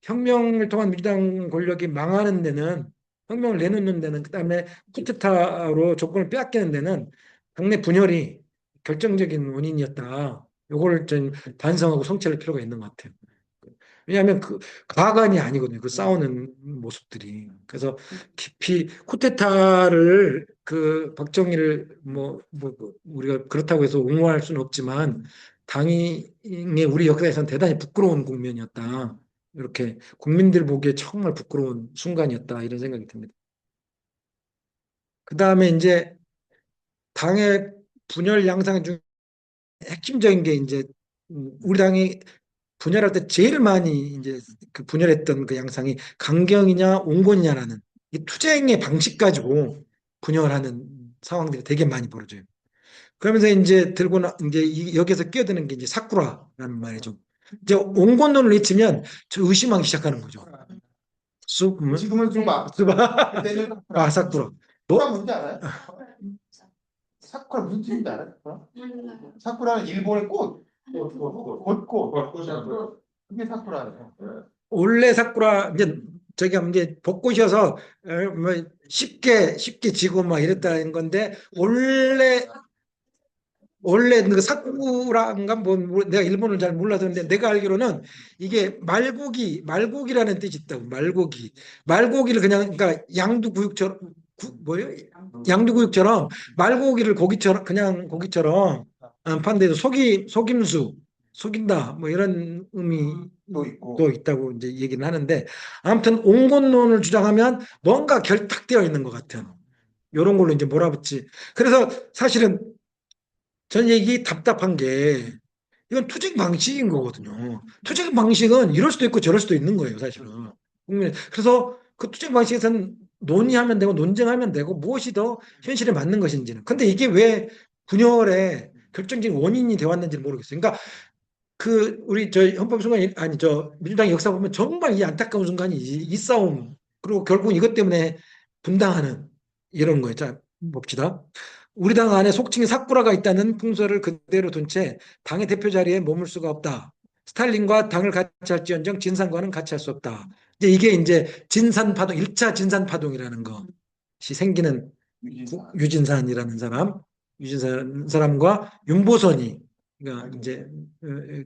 혁명을 통한 민주당 권력이 망하는 데는 혁명을 내놓는 데는 그다음에 쿠데타로 정권을 빼앗기는 데는 당내 분열이 결정적인 원인이었다. 요거를 좀 반성하고 성찰할 필요가 있는 것 같아요. 왜냐하면 그 가관이 아니거든요. 그 싸우는 모습들이. 그래서 깊이 쿠데타를 그 박정희를 뭐 우리가 그렇다고 해서 옹호할 수는 없지만 당이 우리 역사에서는 대단히 부끄러운 국면이었다. 이렇게 국민들 보기에 정말 부끄러운 순간이었다 이런 생각이 듭니다. 그 다음에 이제 당의 분열 양상 중 핵심적인 게 이제 우리 당이 분열할 때 제일 많이 이제 그 분열했던 그 양상이 강경이냐 온건이냐라는 이 투쟁의 방식 가지고 분열하는 상황들이 되게 많이 벌어져요. 그러면서 이제 이제 여기서 끼어드는 게 이제 사쿠라라는 말이죠. 이제 온건론을 외치면 저 의심하기 시작하는 거죠. 지금은 수박. 수박. 그때는 아, 사쿠라. 사쿠라 뭔지 알아요? 사쿠라 무슨 뜻인지 알아요? 사쿠라는 일본의 꽃. 꽃. 그게 사쿠라예요. 원래 사쿠라 이제 벚꽃이어서 뭐 쉽게 지고 막 이랬다는 건데 원래 그 사쿠라인가 뭐 내가 일본을 잘 몰라서 근데 내가 알기로는 이게 말고기라는 뜻이 있다고. 말고기를 그냥 그러니까 양두구육처럼 뭐예요? 양두구육처럼 말고기를 고기처럼 그냥 고기처럼 판대도 속임수 속인다 뭐 이런 또 있고. 의미도 있다고 이제 얘기는 하는데 아무튼 온건론을 주장하면 뭔가 결탁되어 있는 것 같아요. 이런 걸로 이제 몰아붙지. 그래서 사실은 전 얘기 답답한 게 이건 투쟁 방식인 거거든요. 투쟁 방식은 이럴 수도 있고 저럴 수도 있는 거예요, 사실은. 그래서 그 투쟁 방식에서는 논의하면 되고 논쟁하면 되고 무엇이 더 현실에 맞는 것인지는. 근데 이게 왜 분열의 결정적인 원인이 되었는지 모르겠어요. 그러니까 그 우리 저 헌법 순간 아니 저 민주당 역사 보면 정말 이 안타까운 순간이 이 싸움 그리고 결국 이것 때문에 분당하는 이런 거예요. 자 봅시다. 우리 당 안에 속칭 사쿠라가 있다는 풍설을 그대로 둔 채 당의 대표 자리에 머물 수가 없다. 스탈린과 당을 같이 할지언정 진상과는 같이 할 수 없다. 이제 이게 이제 진산파동, 1차 진산파동이라는 것이 생기는 유진산이라는 사람, 유진산 사람과 윤보선이 그러니까 이제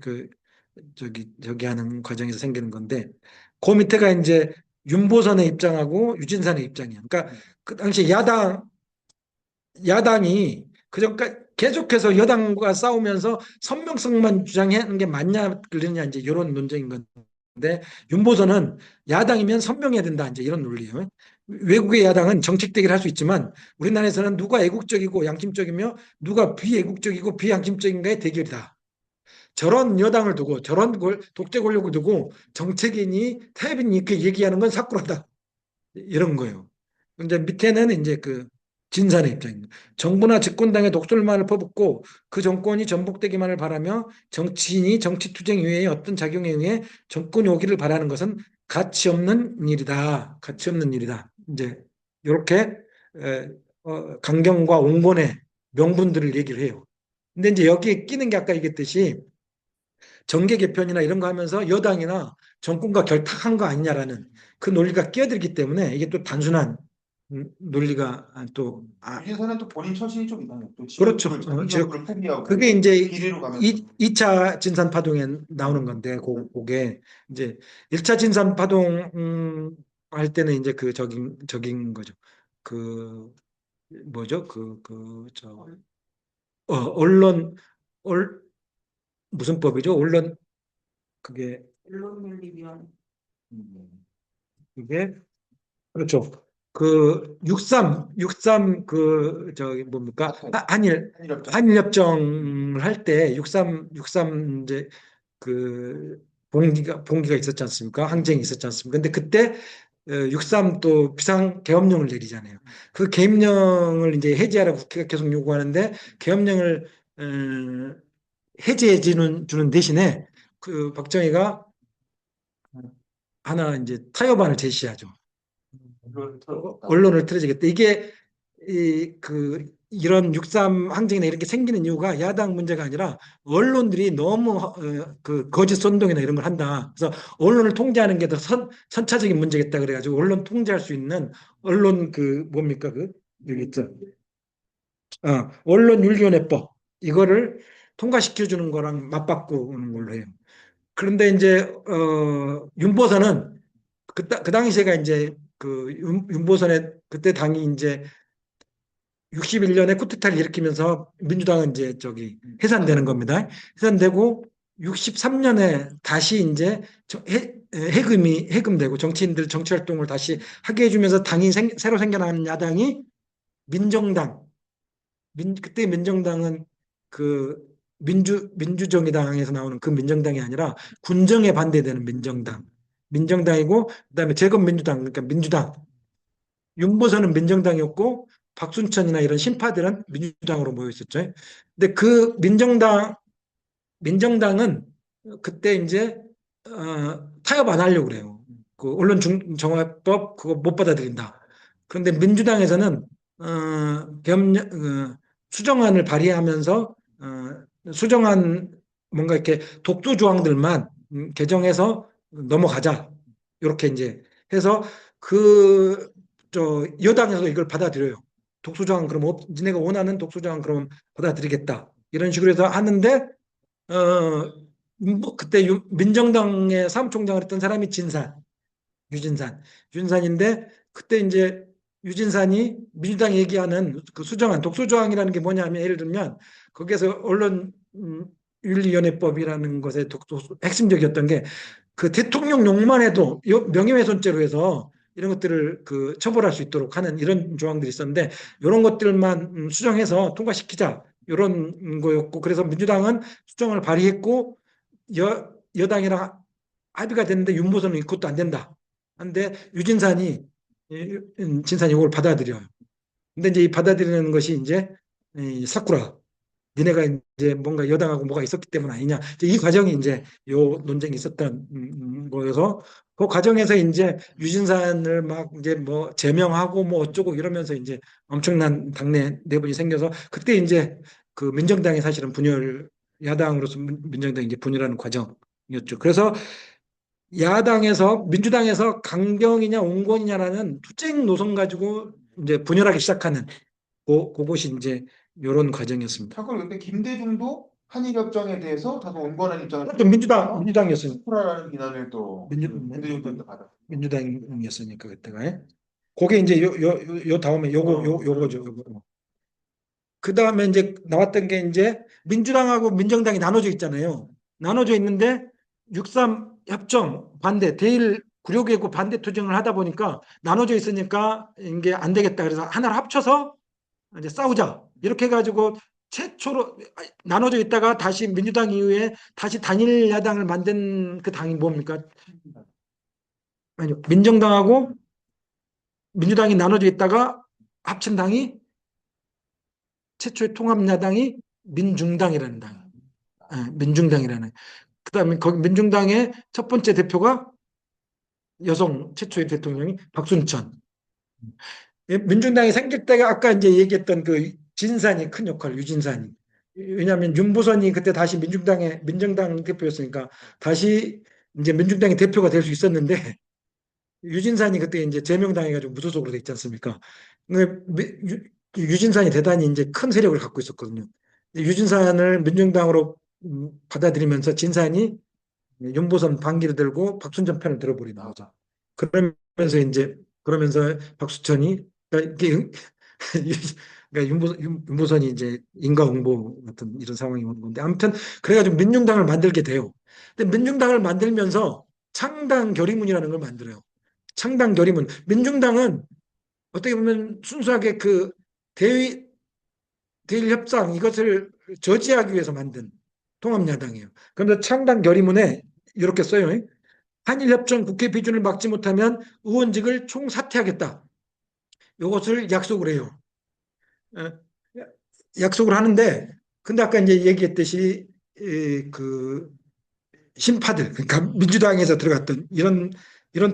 그 저기 하는 과정에서 생기는 건데 그 밑에가 이제 윤보선의 입장하고 유진산의 입장이야. 그러니까 그 당시 야당이 그전까지 계속해서 여당과 싸우면서 선명성만 주장하는 게 맞냐 그러냐 이제 이런 논쟁인 건데 윤보선은 야당이면 선명해야 된다 이제 이런 논리예요. 외국의 야당은 정책 대결을 할 수 있지만 우리나라에서는 누가 애국적이고 양심적이며 누가 비애국적이고 비양심적인가의 대결이다. 저런 여당을 두고 저런 독재 권력을 두고 정책인이 타협인이 이렇게 얘기하는 건 사꾸라다 이런 거예요. 이제 밑에는 이제 그 진산의 입장입니다. 정부나 집권당의 독설만을 퍼붓고 그 정권이 전복되기만을 바라며 정치인이 정치투쟁 이외의 어떤 작용에 의해 정권이 오기를 바라는 것은 가치 없는 일이다. 가치 없는 일이다. 이제 이렇게 강경과 온건의 명분들을 얘기를 해요. 근데 이제 여기에 끼는 게 아까 얘기했듯이 정계 개편이나 이런 거 하면서 여당이나 정권과 결탁한 거 아니냐라는 그 논리가 끼어들기 때문에 이게 또 단순한 논리가 또 유진선은 또 본인 처신이 좀 이상해요. 또 그렇죠. 지역구를 자기 지역구를 포기하고 그게 이제 비례로 가면서 2차 진산 파동에 나오는 건데 그게 이제 1차 진산 파동 할 때는 이제 그 적인 거죠. 그 뭐죠? 그저 언론 무슨 법이죠? 언론 그게 언론윤리위원 이게 그렇죠. 그 63 그 저기 뭡니까? 한일협정. 한일협정을 할 때 63 이제 그 봉기가 있었지 않습니까? 항쟁이 있었지 않습니까? 근데 그때 63 또 비상 계엄령을 내리잖아요. 그 계엄령을 이제 해제하라고 국회가 계속 요구하는데 계엄령을 해제해 주는 대신에 그 박정희가 하나 이제 타협안을 제시하죠. 언론을 틀어주겠다. 이게 이런 63 항쟁이나 이렇게 생기는 이유가 야당 문제가 아니라 언론들이 너무 그 거짓 선동이나 이런 걸 한다. 그래서 언론을 통제하는 게 더 선차적인 문제겠다 그래가지고 언론 통제할 수 있는 언론 그 뭡니까 그 여기 있죠. 언론윤리위원회법 이거를 통과시켜 주는 거랑 맞바꾸는 걸로 해요. 그런데 이제 윤보선은 그 당시에가 이제 그 윤보선의 그때 당이 이제 61년에 쿠데타를 일으키면서 민주당은 이제 저기 해산되는 겁니다. 해산되고 63년에 다시 이제 해금되고 정치인들 정치 활동을 다시 하게 해주면서 당이 새로 생겨나는 야당이 민정당. 그때 민정당은 그 민주정의당에서 나오는 그 민정당이 아니라 군정에 반대되는 민정당이고 그다음에 재건민주당 그러니까 민주당 윤보선은 민정당이었고 박순천이나 이런 신파들은 민주당으로 모여 있었죠. 근데 그 민정당은 그때 이제 타협 안 하려고 그래요. 그 언론정화법 그거 못 받아들인다. 그런데 민주당에서는 수정안을 발의하면서 수정안 뭔가 이렇게 독도 조항들만 개정해서 넘어가자. 이렇게 이제 해서 여당에서 이걸 받아들여요. 독소조항 그럼 니네가 원하는 독소조항 그럼 받아들이겠다. 이런 식으로 해서 하는데 그때 민정당의 사무총장을 했던 사람이 유진산인데 그때 이제 유진산이 민주당이 얘기하는 그 수정안 독소조항이라는 게 뭐냐면 예를 들면 거기에서 언론 윤리위원회법이라는 것의 핵심적이었던 게 그 대통령 욕만 해도 명예훼손죄로 해서 이런 것들을 그 처벌할 수 있도록 하는 이런 조항들이 있었는데 이런 것들만 수정해서 통과시키자 이런 거였고 그래서 민주당은 수정을 발의했고 여당이랑 합의가 됐는데 윤보선은 이것도 안 된다. 근데 유진산이 진산이 이걸 받아들여요. 근데 이제 이 받아들이는 것이 이제 이 사쿠라 니네가 이제 뭔가 여당하고 뭐가 있었기 때문 아니냐. 이제 이 과정이 이제 요 논쟁이 있었던 거여서 그 과정에서 이제 유진산을 막 이제 뭐 제명하고 뭐 어쩌고 이러면서 이제 엄청난 당내 내분이 생겨서 그때 이제 그 민정당이 사실은 분열 야당으로서 민정당이 이제 분열하는 과정이었죠. 그래서 야당에서 민주당에서 강경이냐 온건이냐라는 투쟁 노선 가지고 이제 분열하기 시작하는 그것이 이제 이런 과정이었습니다. 잠깐 근데 김대중도 한일협정에 대해서 다소 온건한 입장을 또 민주당이었으니까 후라라는 비난을 또 김대중도 받았. 민주당이었으니까 그때가 그게 이제 요 다음에 요거죠. 요거. 그 다음에 이제 나왔던 게 이제 민주당하고 민정당이 나눠져 있잖아요. 나눠져 있는데 6.3 협정 반대, 대일 구려개국 반대 투쟁을 하다 보니까 나눠져 있으니까 이게 안 되겠다. 그래서 하나를 합쳐서 이제 싸우자. 이렇게 해가지고 최초로 나눠져 있다가 다시 민주당 이후에 다시 단일 야당을 만든 그 당이 뭡니까? 아니요. 민정당하고 민주당이 나눠져 있다가 합친 당이 최초의 통합야당이 민중당이라는 당. 민중당이라는. 그다음에 거기 민중당의 첫 번째 대표가 여성 최초의 대통령이 박순천. 민중당이 생길 때가 아까 이제 얘기했던 그 진산이 큰 역할, 유진산이. 왜냐하면 윤보선이 그때 다시 민정당 대표였으니까 다시 이제 민중당의 대표가 될 수 있었는데 유진산이 그때 이제 제명당해가지고 무소속으로 돼 있지 않습니까? 근데 유진산이 대단히 이제 큰 세력을 갖고 있었거든요. 유진산을 민중당으로 받아들이면서 진산이 윤보선 반기를 들고 박순천 편을 들어버리는 거죠. 그러면서 이제 그러면서 박수천이 그러니까 이게 그러니까 윤보선이 이제 인과응보 같은 이런 상황이 오는 건데 아무튼 그래가지고 민중당을 만들게 돼요. 근데 민중당을 만들면서 창당 결의문이라는 걸 만들어요. 창당 결의문. 민중당은 어떻게 보면 순수하게 그 대의 대일 협상 이것을 저지하기 위해서 만든 통합야당이에요. 그런데 창당 결의문에 이렇게 써요. 한일협정 국회 비준을 막지 못하면 의원직을 총사퇴하겠다. 이것을 약속을 해요. 어, 약속을 하는데, 근데 아까 이제 얘기했듯이 그 신파들, 그러니까 민주당에서 들어갔던 이런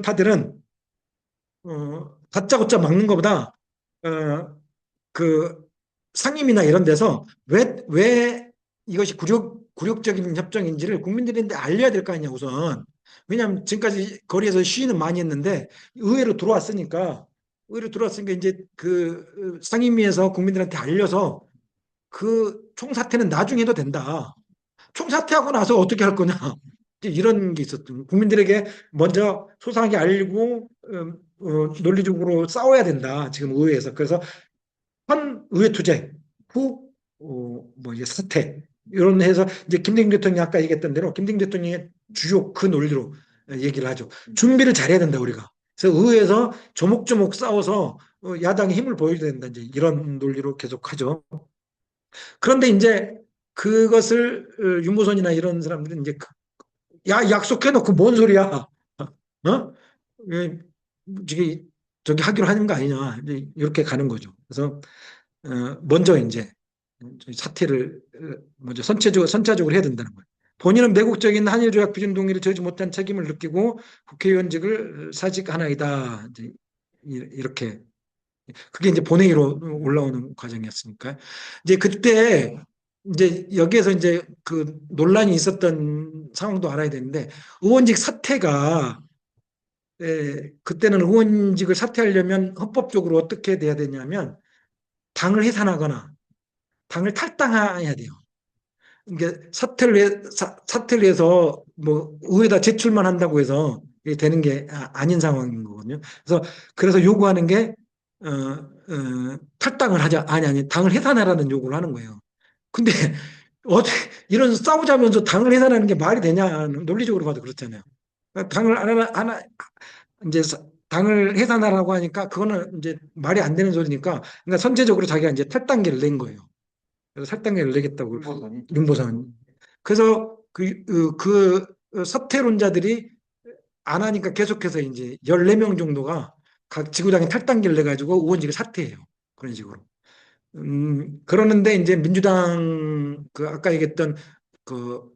파들은 다짜고짜 막는 것보다 그 상임이나 이런 데서 왜 이것이 굴욕적인 협정인지를 국민들한테 알려야 될 거 아니냐 우선. 왜냐하면 지금까지 거리에서 시위는 많이 했는데 의회로 들어왔으니까 이제 그 상임위에서 국민들한테 알려서 그 총사퇴는 나중에 해도 된다. 총사퇴하고 나서 어떻게 할 거냐. 이런 게 있었던 국민들에게 먼저 소상하게 알리고 논리적으로 싸워야 된다. 지금 의회에서. 그래서 현 의회 투쟁 후 뭐 이제 사퇴 이런 해서 이제 김대중 대통령이 아까 얘기했던 대로 김대중 대통령의 주요 그 논리로 얘기를 하죠. 준비를 잘해야 된다 우리가. 그래서 의회에서 조목조목 싸워서 야당의 힘을 보여야 된다 이제 이런 논리로 계속하죠. 그런데 이제 그것을 윤모선이나 이런 사람들은 이제 야 약속해놓고 뭔 소리야? 어? 왜 저기 하기로 하는 거 아니냐? 이렇게 가는 거죠. 그래서 먼저 이제 사퇴를 먼저 선차적으로 해야 된다는 거예요. 본인은 매국적인 한일 조약 비준 동의를 저지 못한 책임을 느끼고 국회의원직을 사직하나이다. 이제 이렇게 그게 이제 본회의로 올라오는 과정이었으니까 이제 그때 이제 여기에서 이제 그 논란이 있었던 상황도 알아야 되는데 의원직 사퇴가 그때는 의원직을 사퇴하려면 헌법적으로 어떻게 돼야 되냐면 당을 해산하거나 당을 탈당해야 돼요. 이게 사퇴를 해서 뭐 의회다 제출만 한다고 해서 이게 되는 게 아닌 상황인 거거든요. 그래서 요구하는 게 탈당을 하자 아니 당을 해산하라는 요구를 하는 거예요. 근데 어떻게 이런 싸우자면서 당을 해산하는 게 말이 되냐 논리적으로 봐도 그렇잖아요. 당을 안 하나 이제 당을 해산하라고 하니까 그거는 이제 말이 안 되는 소리니까 그러니까 선제적으로 자기가 이제 탈당계를 낸 거예요. 그래서 탈당계를 내겠다고 윤보선이. 윤보선. 그래서 그 서태론자들이 안 하니까 계속해서 이제 14명 정도가 각 지구당에 탈당계를 내가지고 의원직을 사퇴해요. 그런 식으로. 그러는데 이제 민주당 그 아까 얘기했던 그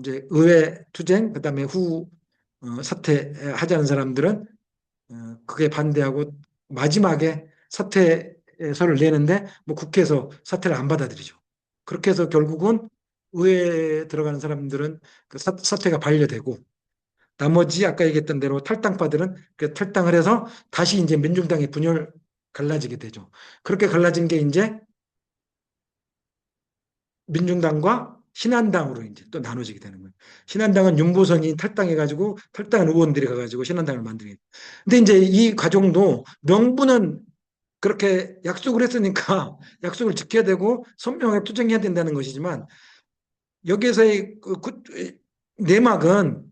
이제 의회 투쟁 그다음에 후 사퇴하자는 사람들은 그게 반대하고 마지막에 사퇴서를 내는데 뭐 국회에서 사퇴를 안 받아들이죠. 그렇게 해서 결국은 의회에 들어가는 사람들은 그 사퇴가 반려되고 나머지 아까 얘기했던 대로 탈당파들은 그 탈당을 해서 다시 이제 민중당이 분열 갈라지게 되죠. 그렇게 갈라진 게 이제 민중당과 신한당으로 이제 또 나눠지게 되는 거예요. 신한당은 윤보선이 탈당해가지고 탈당한 의원들이 가가지고 신한당을 만들게. 근데 이제 이 과정도 명분은 그렇게 약속을 했으니까 약속을 지켜야 되고 선명하게 투쟁해야 된다는 것이지만 여기에서의 내막은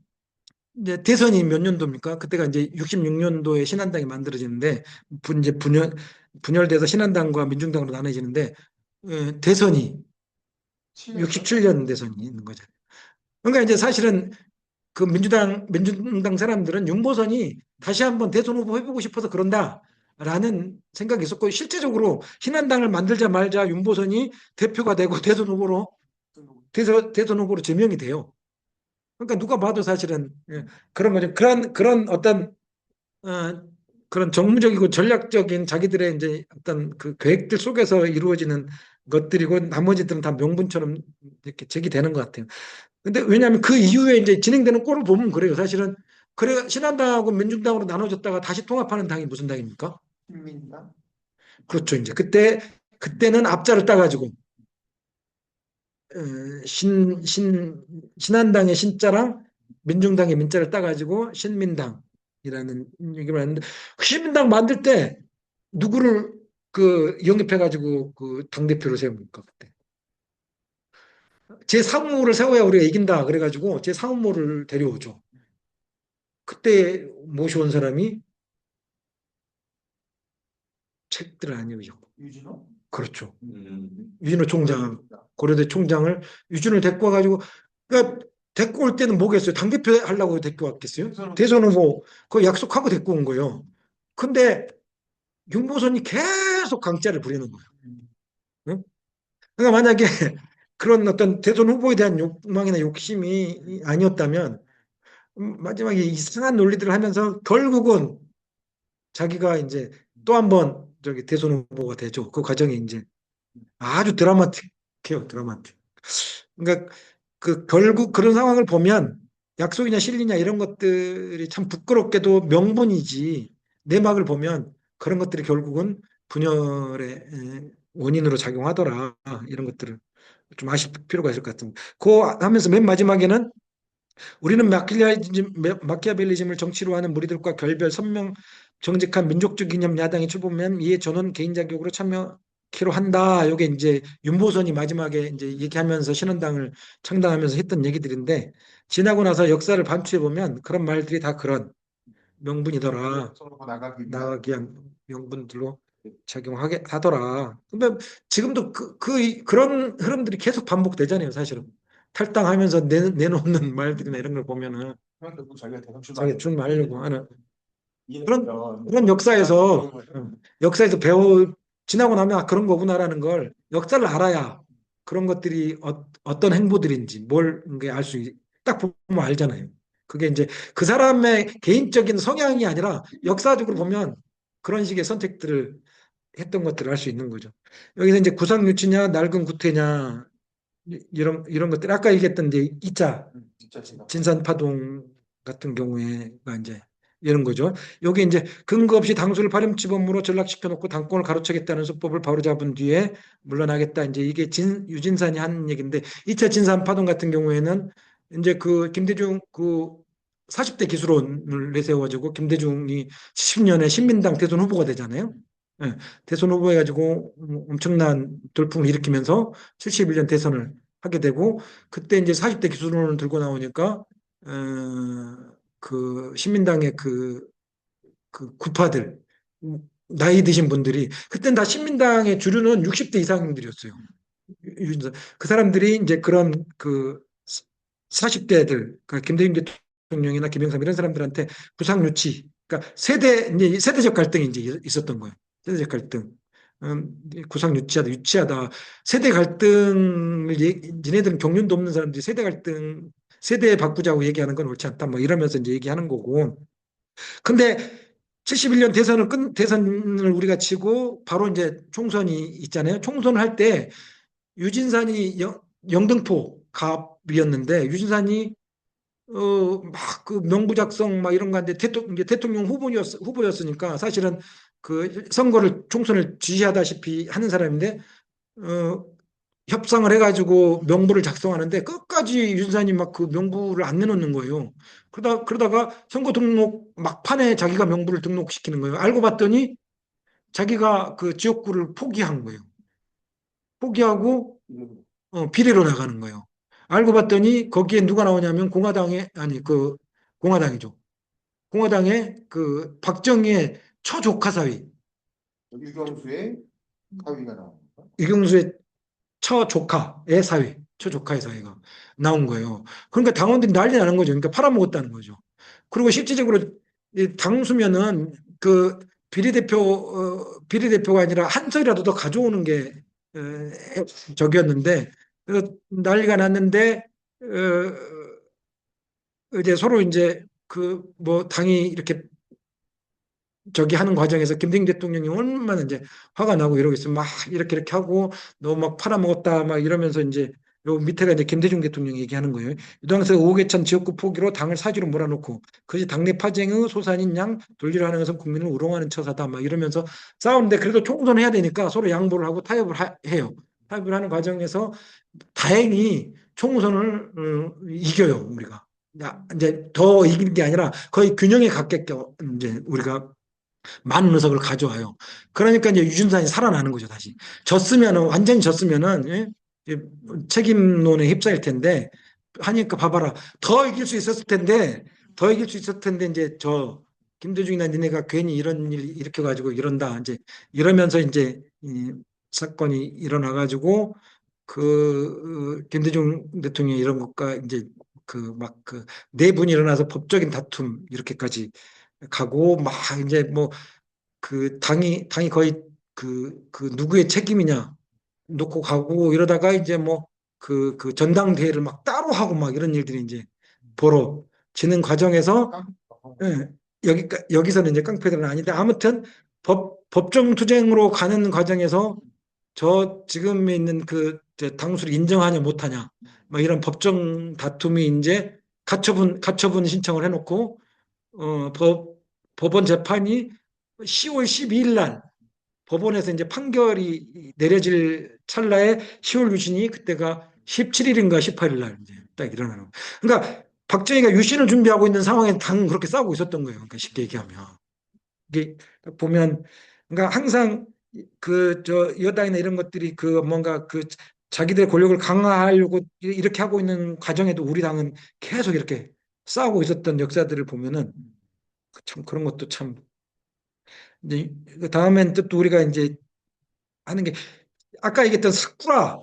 이제 대선이 몇 년도입니까? 그때가 이제 66년도에 신한당이 만들어지는데 이제 분열돼서 신한당과 민중당으로 나눠지는데 대선이 67년 대선이 있는 거잖아요. 그러니까 이제 사실은 그 민중당 사람들은 윤보선이 다시 한번 대선 후보 해보고 싶어서 그런다라는 생각이 있었고 실제적으로 신한당을 만들자 말자 윤보선이 대표가 되고 대선 후보로 지명이 돼요. 그러니까 누가 봐도 사실은 그런 거죠. 그런 어떤 어, 그런 정무적이고 전략적인 자기들의 이제 어떤 그 계획들 속에서 이루어지는 것들이고 나머지들은 다 명분처럼 이렇게 제기되는 것 같아요. 근데 왜냐하면 그 이후에 이제 진행되는 꼴을 보면 그래요. 사실은 그래 신한당하고 민중당으로 나눠졌다가 다시 통합하는 당이 무슨 당입니까? 신민당. 그렇죠. 이제 그때는 앞자를 따가지고 신한당의 신자랑 민중당의 민자를 따가지고 신민당이라는 얘기를 하는데 그 신민당 만들 때 누구를 그 영입해가지고 그 당대표를 세웁니까 그때 제 상무를 세워야 우리가 이긴다 그래가지고 제 상무를 데려오죠. 그때 모셔온 사람이 책들 아니죠. 유진호? 그렇죠. 음. 유진호 총장, 고려대 총장을 유진을 데리고 와가지고 그러니까 데리고 올 때는 뭐겠어요? 당대표 하려고 데리고 왔겠어요? 대선 후보 그 약속하고 데리고 온 거예요. 근데 윤보선이 계속 강짜를 부리는 거예요. 응? 그러니까 만약에 그런 어떤 대선 후보에 대한 욕망이나 욕심이 아니었다면 마지막에 이상한 논리들을 하면서 결국은 자기가 이제 또 한 번 저기 대선 후보가 되죠. 그 과정이 이제 아주 드라마틱해요, 드라마틱. 그러니까 그 결국 그런 상황을 보면 약속이냐 실리냐 이런 것들이 참 부끄럽게도 명분이지 내막을 보면 그런 것들이 결국은 분열의 원인으로 작용하더라 이런 것들을 좀 아실 필요가 있을 것 같습니다. 그 하면서 맨 마지막에는 우리는 마키아벨리즘을 정치로 하는 무리들과 결별 선명 정직한 민족적 이념 야당이 출범하면 이에 전원 개인 자격으로 참여키로 한다. 이게 이제 윤보선이 마지막에 이제 얘기하면서 신헌당을 창당하면서 했던 얘기들인데 지나고 나서 역사를 반추해 보면 그런 말들이 다 그런 명분이더라. 서로 나가기 나가기 위한 명분들로 작용하게 하더라. 근데 지금도 그런 흐름들이 계속 반복되잖아요, 사실은. 탈당하면서 내놓는 말들이나 이런 걸 보면은 결국 자기가 대선 자기 출마하려고 하는 그런 이런 그런 역사에서 지나고 나면 아, 그런 거구나라는 걸 역사를 알아야 그런 것들이 어떤 행보들인지 뭘 알 수 딱 보면 알잖아요. 그게 이제 그 사람의 개인적인 성향이 아니라 역사적으로 보면 그런 식의 선택들을 했던 것들을 알 수 있는 거죠. 여기서 이제 구상유치냐 낡은 구태냐 이런 것들 아까 얘기했던 이제 2차 진짜 진짜. 진산파동 같은 경우에가 이제 이런 거죠. 여기 이제 근거 없이 당수를 파렴치범으로 전락시켜 놓고 당권을 가로채겠다는 수법을 바로잡은 뒤에 물러나겠다. 이제 이게 유진산이 한 얘기인데 2차 진산파동 같은 경우에는 이제 그 김대중 그 40대 기수론을 내세워가지고 김대중이 70년에 신민당 대선 후보가 되잖아요. 예, 대선 후보 해가지고 엄청난 돌풍을 일으키면서 71년 대선을 하게 되고 그때 이제 40대 기술론을 들고 나오니까 그 신민당의 그 구파들, 나이 드신 분들이, 그땐 다 신민당의 주류는 60대 이상들이었어요. 그 사람들이 이제 그런 그 40대들, 그러니까 김대중 대통령이나 김영삼 이런 사람들한테 구상 유치, 그러니까 이제 세대적 갈등이 이제 있었던 거예요. 세대적 갈등. 구상 유치하다. 세대 갈등을, 니네들은 경륜도 없는 사람들이 세대 갈등, 세대 바꾸자고 얘기하는 건 옳지 않다. 뭐 이러면서 이제 얘기하는 거고. 근데 71년 대선을 우리가 치고 바로 이제 총선이 있잖아요. 총선을 할 때 유진산이 영등포 갑이었는데, 유진산이 막 그 명부 작성 막 이런 거 하는데, 이제 대통령 후보였으니까 사실은 그 총선을 지휘하다시피 하는 사람인데, 어 협상을 해가지고 명부를 작성하는데 끝까지 유진산이 막 그 명부를 안 내놓는 거예요. 그러다가 선거 등록 막판에 자기가 명부를 등록시키는 거예요. 알고 봤더니 자기가 그 지역구를 포기한 거예요. 포기하고 비례로 나가는 거예요. 알고 봤더니 거기에 누가 나오냐면 공화당이죠. 공화당의 그 박정희의 처조카 사위, 유경수의 가위가 나옵니다. 이경수의 처조카의 사위가 나온 거예요. 그러니까 당원들이 난리 나는 거죠. 그러니까 팔아먹었다는 거죠. 그리고 실질적으로 당수면은 그 비례대표가 아니라 한 석이라도 더 가져오는 게 적이었는데, 그래서 난리가 났는데, 이제 서로 이제 그 뭐 당이 이렇게 저기 하는 과정에서 김대중 대통령이 얼마나 이제 화가 나고 이러고 있으면 막 이렇게 하고, 너 막 팔아먹었다 막 이러면서 이제 요 밑에가 이제 김대중 대통령이 얘기하는 거예요. 유당세 오개천 지역구 포기로 당을 사지로 몰아놓고 그것이 당내 파쟁의 소산인 양 돌리려 하는 것은 국민을 우롱하는 처사다 막 이러면서 싸우는데, 그래도 총선해야 되니까 서로 양보를 하고 해요. 타협을 하는 과정에서 다행히 총선을 이겨요, 우리가. 이제 더 이긴 게 아니라 거의 균형에 가깝게 이제 우리가 많은 의석을 가져와요. 그러니까 이제 유준산이 살아나는 거죠, 다시. 완전히 졌으면은, 예? 책임론에 휩싸일 텐데, 하니까 봐봐라. 더 이길 수 있었을 텐데, 이제 김대중이나 니네가 괜히 이런 일 일으켜가지고 이런다. 이제 이러면서 이제 이 사건이 일어나가지고, 김대중 대통령이 이런 것과 이제 내분이 일어나서 법적인 다툼 이렇게까지 가고, 막 이제 뭐 당이 거의 누구의 책임이냐 놓고 가고 이러다가 이제 뭐 그 전당대회를 막 따로 하고 막 이런 일들이 이제 벌어지는 과정에서, 예, 여기서는 이제 깡패들은 아닌데, 아무튼 법정 투쟁으로 가는 과정에서 지금 있는 저 당수를 인정하냐 못하냐 뭐 이런 법정 다툼이 이제 가처분 신청을 해놓고, 법원 재판이 10월 12일 날 법원에서 이제 판결이 내려질 찰나에 10월 유신이 그때가 17일인가 18일 날 이제 딱 일어나는 거예요. 그러니까 박정희가 유신을 준비하고 있는 상황에 당 그렇게 싸우고 있었던 거예요. 그러니까 쉽게 얘기하면 이게 보면, 그러니까 항상 저 여당이나 이런 것들이 뭔가 자기들의 권력을 강화하려고 이렇게 하고 있는 과정에도 우리 당은 계속 이렇게 싸우고 있었던 역사들을 보면은 참 그런 것도 참. 이제 그 다음엔 또 우리가 이제 하는 게, 아까 얘기했던 사쿠라,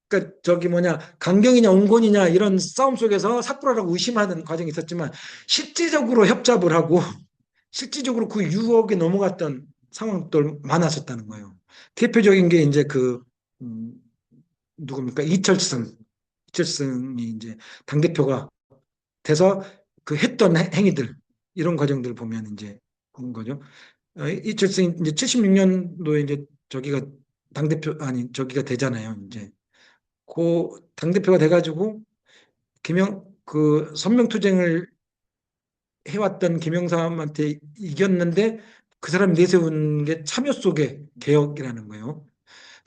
그러니까 저기 뭐냐 강경이냐 온건이냐 이런 싸움 속에서 사쿠라라고 의심하는 과정이 있었지만, 실질적으로 협잡을 하고 실질적으로 그 유혹에 넘어갔던 상황도 많았었다는 거예요. 대표적인 게 이제 누굽니까, 이철승이 이제 당대표가 돼서 했던 행위들, 이런 과정들을 보면 이제 본 거죠. 이철승이 이제 76년도에 이제 저기가 당대표, 아니 저기가 되잖아요. 이제 당대표가 돼가지고 선명투쟁을 해왔던 김영삼한테 이겼는데, 그 사람이 내세운 게 참여 속의 개혁이라는 거예요.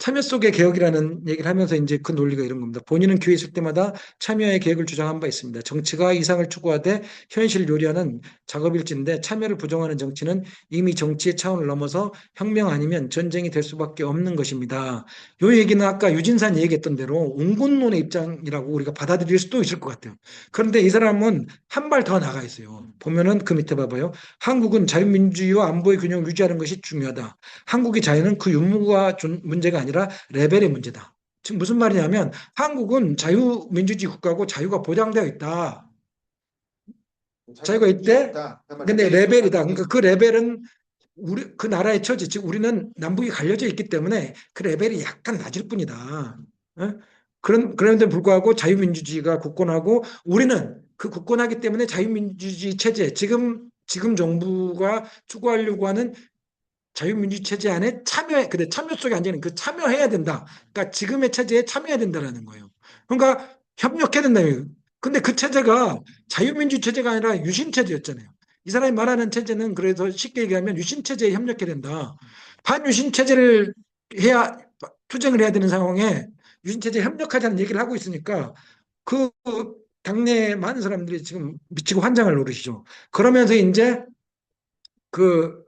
참여 속의 개혁이라는 얘기를 하면서 이제 그 논리가 이런 겁니다. 본인은 교회에 있을 때마다 참여의 개혁을 주장한 바 있습니다. 정치가 이상을 추구하되 현실을 요리하는 작업일진데 참여를 부정하는 정치는 이미 정치의 차원을 넘어서 혁명 아니면 전쟁이 될 수밖에 없는 것입니다. 이 얘기는 아까 유진산 얘기했던 대로 옹군론의 입장이라고 우리가 받아들일 수도 있을 것 같아요. 그런데 이 사람은 한 발 더 나가 있어요. 보면은 그 밑에 봐봐요. 한국은 자유민주주의와 안보의 균형을 유지하는 것이 중요하다. 한국의 자유는 그 유무가 문제가 아니라 레벨의 문제다. 지금 무슨 말이냐면 한국은 자유민주주의 국가고 자유가 보장되어 있다. 자유가 있대. 근데 레벨이다. 그러니까 그 레벨은 우리 그 나라의 처지, 즉 우리는 남북이 갈려져 있기 때문에 그 레벨이 약간 낮을 뿐이다. 어? 그런데 불구하고 자유민주주의가 굳건하고 우리는 그 굳건하기 때문에 자유민주주의 체제, 지금 정부가 추구하려고 하는 자유민주 체제 안에 참여해, 근데 참여 속에 앉아있는 그 참여해야 된다. 그러니까 지금의 체제에 참여해야 된다라는 거예요. 그러니까 협력해야 된다는 근데 그 체제가 자유민주 체제가 아니라 유신 체제였잖아요. 이 사람이 말하는 체제는 그래서 쉽게 얘기하면 유신 체제에 협력해야 된다. 반유신 체제를 해야 투쟁을 해야 되는 상황에 유신 체제에 협력하자는 얘기를 하고 있으니까 그 당내 많은 사람들이 지금 미치고 환장을 노리시죠. 그러면서 이제 그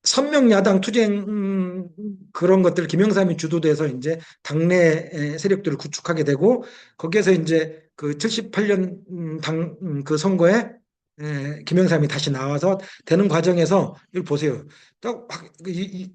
선명 야당 투쟁 그런 것들 김영삼이 주도돼서 이제 당내 세력들을 구축하게 되고 거기에서 이제 그 78년 당 그 선거에 김영삼이 다시 나와서 되는 과정에서 이걸 보세요.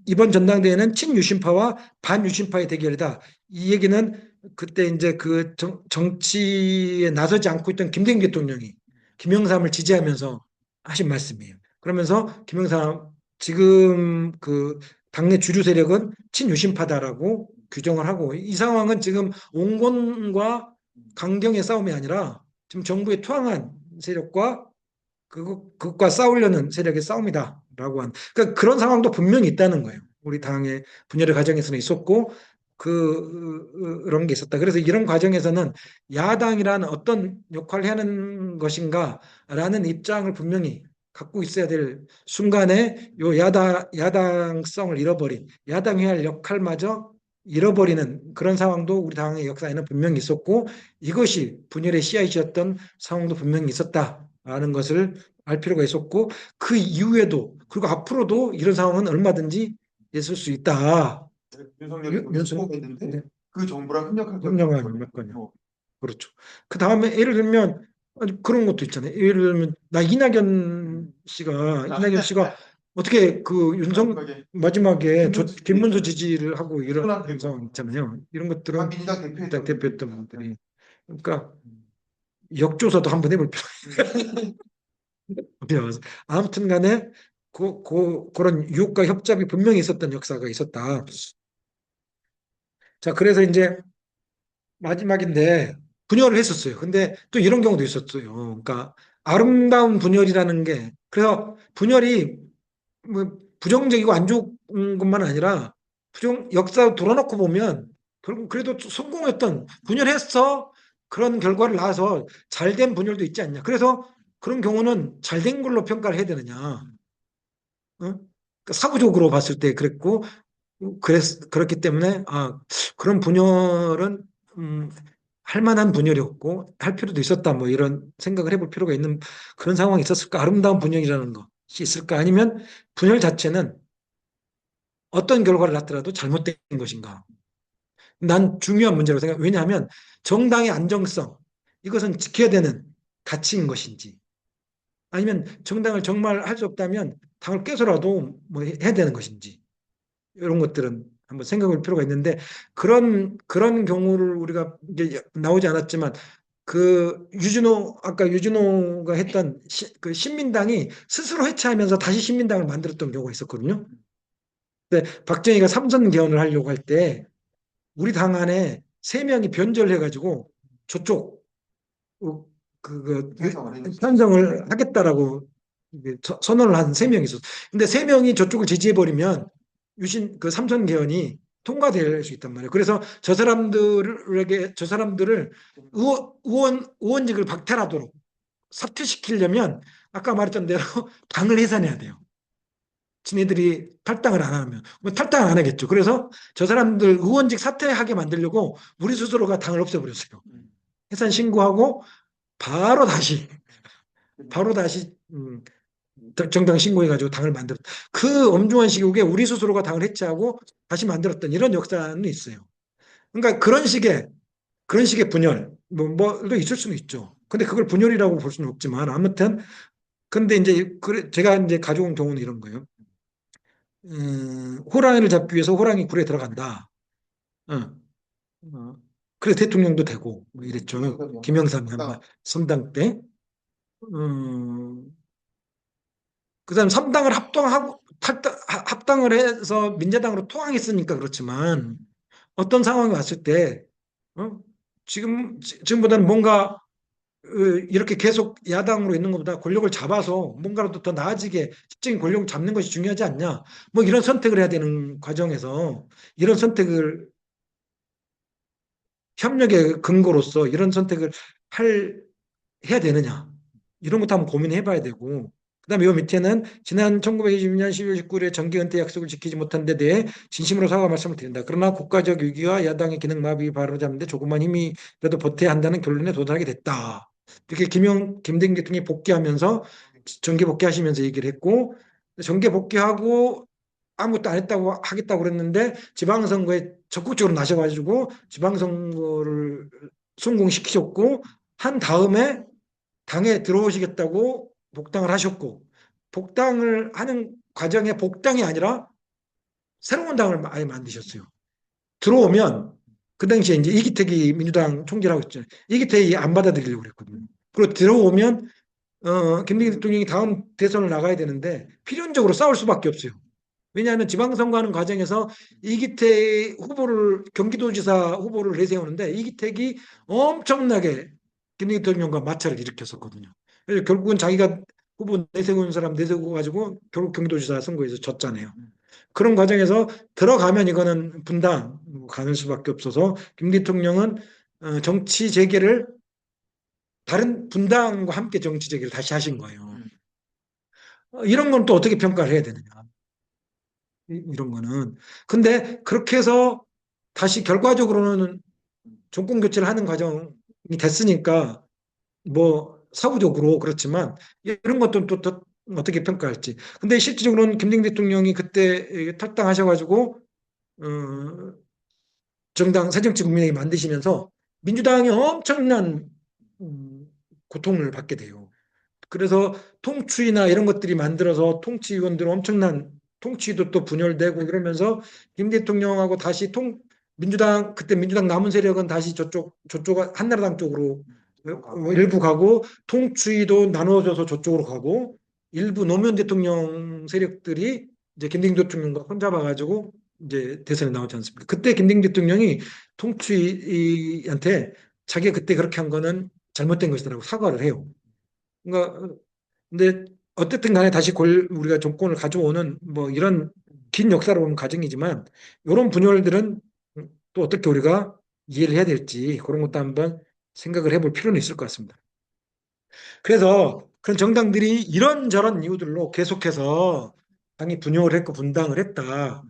이번 전당대회는 친유신파와 반유신파의 대결이다. 이 얘기는 그때 이제 그 정치에 나서지 않고 있던 김대중 대통령이 김영삼을 지지하면서 하신 말씀이에요. 그러면서 김영삼 지금 그 당내 주류 세력은 친유신파다라고 규정을 하고 이 상황은 지금 온건과 강경의 싸움이 아니라 지금 정부에 투항한 세력과 그것과 싸우려는 세력의 싸움이다라고 한 그러니까 그런 상황도 분명히 있다는 거예요. 우리 당의 분열의 과정에서는 있었고 그런 게 있었다. 그래서 이런 과정에서는 야당이라는 어떤 역할을 해야 하는 것인가라는 입장을 분명히 갖고 있어야 될 순간에 요 야당성을 잃어버린 야당해야 할 역할마저 잃어버리는 그런 상황도 우리 당의 역사에는 분명히 있었고 이것이 분열의 씨앗이었던 상황도 분명히 있었다라는 것을 알 필요가 있었고 그 이후에도 그리고 앞으로도 이런 상황은 얼마든지 있을 수 있다. 윤석열이 했는데 네. 그 정부랑 협력한 협력한 몇 건이요. 그렇죠. 그 다음에 예를 들면 아니, 그런 것도 있잖아요. 예를 들면 나 이낙연 씨가 어떻게 그 마지막에 김문수 지지를 하고 이런 상황 있잖아요. 이런 것들은 민주당 대표했던 분들이 그러니까 역조사도 한번 해볼 필요가 있어요. 아무튼 간에 그런 유혹과 협잡이 분명히 있었던 역사가 있었다. 자, 그래서 이제 마지막인데 분열을 했었어요. 근데 또 이런 경우도 있었어요. 그러니까 아름다운 분열이라는 게 그래서 분열이 뭐 부정적이고 안 좋은 것만 아니라 역사 돌아놓고 보면 결국 그래도 성공했던 분열했어 그런 결과를 낳아서 잘된 분열도 있지 않냐. 그래서 그런 경우는 잘된 걸로 평가를 해야 되느냐. 어? 그러니까 사고적으로 봤을 때 그랬고 그렇기 때문에 그런 분열은 음, 할 만한 분열이었고 할 필요도 있었다 뭐 이런 생각을 해볼 필요가 있는 그런 상황이 있었을까 아름다운 분열이라는 것이 있을까 아니면 분열 자체는 어떤 결과를 낳더라도 잘못된 것인가 난 중요한 문제라고 생각해 왜냐하면 정당의 안정성 이것은 지켜야 되는 가치인 것인지 아니면 정당을 정말 할 수 없다면 당을 깨서라도 뭐 해야 되는 것인지 이런 것들은 한번 생각할 필요가 있는데 그런 경우를 우리가 이제 나오지 않았지만 아까 유진호가 했던 그 신민당이 스스로 해체하면서 다시 신민당을 만들었던 경우가 있었거든요. 근데 박정희가 삼선 개헌을 하려고 할 때 우리 당 안에 세 명이 변절을 해가지고 저쪽 어, 편성을 하겠다라고 선언을 한 세 명이 있었어. 근데 세 명이 저쪽을 지지해버리면 그 삼선 개헌이 통과될 수 있단 말이에요. 그래서 저 사람들을 의원직을 박탈하도록 사퇴시키려면 아까 말했던 대로 당을 해산해야 돼요. 지네들이 탈당을 안 하면 뭐 탈당 안 하겠죠. 그래서 저 사람들 의원직 사퇴하게 만들려고 우리 스스로가 당을 없애버렸어요. 해산 신고하고 바로 다시 바로 다시 정당 신고해가지고 당을 만들었다. 그 엄중한 시국에 우리 스스로가 당을 해체하고 다시 만들었던 이런 역사는 있어요. 그러니까 그런 식의 분열 뭐도 있을 수는 있죠. 근데 그걸 분열이라고 볼 수는 없지만 아무튼 근데 이제 제가 이제 가져온 경우는 이런 거예요. 호랑이를 잡기 위해서 호랑이 굴에 들어간다. 어, 어. 그래서 대통령도 되고 뭐 이랬죠. 김영삼 한번 선당 때. 그다음 3당을 합당을 해서 민자당으로 통합했으니까 그렇지만 어떤 상황이 왔을 때 어? 지금보다는 뭔가 이렇게 계속 야당으로 있는 것보다 권력을 잡아서 뭔가라도 더 나아지게 실적인 권력을 잡는 것이 중요하지 않냐. 뭐 이런 선택을 해야 되는 과정에서 이런 선택을 협력의 근거로서 이런 선택을 해야 되느냐. 이런 것도 한번 고민해 봐야 되고. 그다음에 이 밑에는 지난 1920년 12월 19일에 정기 은퇴 약속을 지키지 못한 데 대해 진심으로 사과 말씀을 드린다. 그러나 국가적 위기와 야당의 기능 마비 바로잡는데 조그만 힘이라도 버텨야 한다는 결론에 도달하게 됐다. 이렇게 김대중 대통령이 복귀하면서 정기 복귀하시면서 얘기를 했고 정기 복귀하고 아무것도 안 했다고 하겠다고 그랬는데 지방선거에 적극적으로 나셔가지고 지방선거를 성공시키셨고 한 다음에 당에 들어오시겠다고 복당을 하셨고 복당을 하는 과정에 복당이 아니라 새로운 당을 아예 만드셨어요. 들어오면 그 당시에 이제 이기택이 민주당 총재라고 했잖아요. 이기택이 안 받아들이려고 그랬거든요. 그리고 들어오면 김대중 대통령이 다음 대선을 나가야 되는데 필연적으로 싸울 수밖에 없어요. 왜냐하면 지방선거하는 과정에서 이기택 후보를 경기도지사 후보를 내세우는데 이기택이 엄청나게 김대중 대통령과 마찰을 일으켰었거든요. 그래서 결국은 자기가 후보 내세우는 사람 내세우고 가지고 결국 경기도지사 선거에서 졌잖아요. 그런 과정에서 들어가면 이거는 분당 가는 수밖에 없어서 김 대통령은 정치 재개를 다른 분당과 함께 정치 재개를 다시 하신 거예요. 이런 건 또 어떻게 평가를 해야 되느냐. 이런 거는. 근데 그렇게 해서 다시 결과적으로는 정권 교체를 하는 과정이 됐으니까 뭐 사후적으로 그렇지만 이런 것도 또 어떻게 평가할지. 근데 실질적으로는 김대중 대통령이 그때 탈당하셔가지고 어, 정당 새정치국민회의 만드시면서 민주당이 엄청난 음, 고통을 받게 돼요. 그래서 통추위나 이런 것들이 만들어서 통치위원들 엄청난 통치도 또 분열되고 이러면서 김 대통령하고 다시 민주당 그때 민주당 남은 세력은 다시 저쪽 한나라당 쪽으로 일부 가고 통추위도 나누어져서 저쪽으로 가고 일부 노무현 대통령 세력들이 이제 김대중 대통령과 손잡아가지고 이제 대선에 나오지 않습니까? 그때 김대중 대통령이 통추위한테 자기가 그때 그렇게 한 거는 잘못된 것이라고 사과를 해요. 그러니까 근데 어쨌든 간에 다시 우리가 정권을 가져오는 뭐 이런 긴 역사를 보면 과정이지만 이런 분열들은 또 어떻게 우리가 이해를 해야 될지 그런 것도 한번 생각을 해볼 필요는 있을 것 같습니다. 그래서 그런 정당들이 이런저런 이유들로 계속해서 당이 분열을 했고 분당을 했다.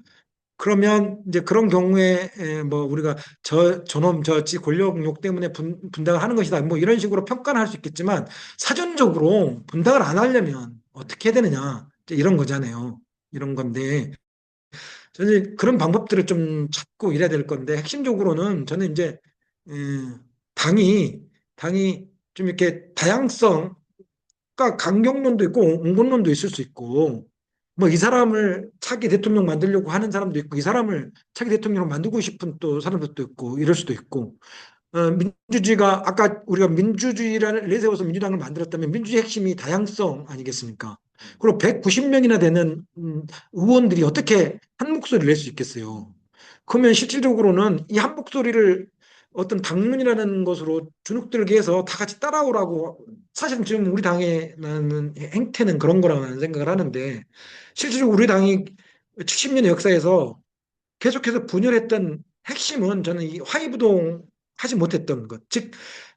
그러면 이제 그런 경우에 뭐 우리가 저놈 저지 권력욕 때문에 분당을 하는 것이다. 뭐 이런 식으로 평가는 할 수 있겠지만 사전적으로 분당을 안 하려면 어떻게 해야 되느냐 이제 이런 거잖아요. 이런 건데 저는 그런 방법들을 좀 찾고 이래야 될 건데 핵심적으로는 저는 이제 에, 당이 당이 좀 이렇게 다양성 그러니까 강경론도 있고 온건론도 있을 수 있고 뭐 이 사람을 차기 대통령 만들려고 하는 사람도 있고 이 사람을 차기 대통령으로 만들고 싶은 또 사람들도 있고 이럴 수도 있고 민주주의가 아까 우리가 민주주의를 내세워서 민주당을 만들었다면 민주주의 핵심이 다양성 아니겠습니까? 그리고 190명이나 되는 의원들이 어떻게 한 목소리를 낼 수 있겠어요? 그러면 실질적으로는 이 한 목소리를 어떤 당론이라는 것으로 주눅들게 해서 다 같이 따라오라고 사실은 지금 우리 당의 나는 행태는 그런 거라고 나는 생각을 하는데 실질적으로 우리 당이 70년의 역사에서 계속해서 분열했던 핵심은 저는 이 화이부동 하지 못했던 것. 즉,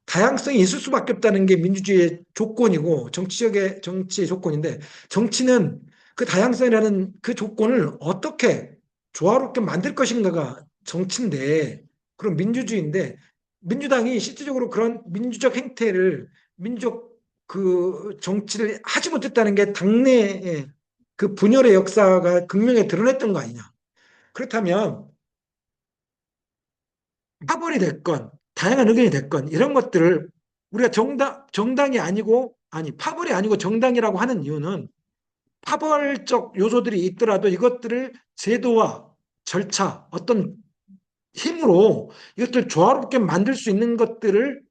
다양성이 있을 수밖에 없다는 게 민주주의의 조건이고 정치의 조건인데 정치는 그 다양성이라는 그 조건을 어떻게 조화롭게 만들 것인가가 정치인데, 그런 민주주의인데, 민주당이 실질적으로 그런 민주적 행태를, 민주적 그 정치를 하지 못했다는 게 당내의 그 분열의 역사가 극명히 드러냈던 거 아니냐. 그렇다면 파벌이 됐건 다양한 의견이 됐건 이런 것들을 우리가 정당이 아니고, 아니 파벌이 아니고 정당이라고 하는 이유는, 파벌적 요소들이 있더라도 이것들을 제도와 절차, 어떤 힘으로 이것들 조화롭게 만들 수 있는 것들을,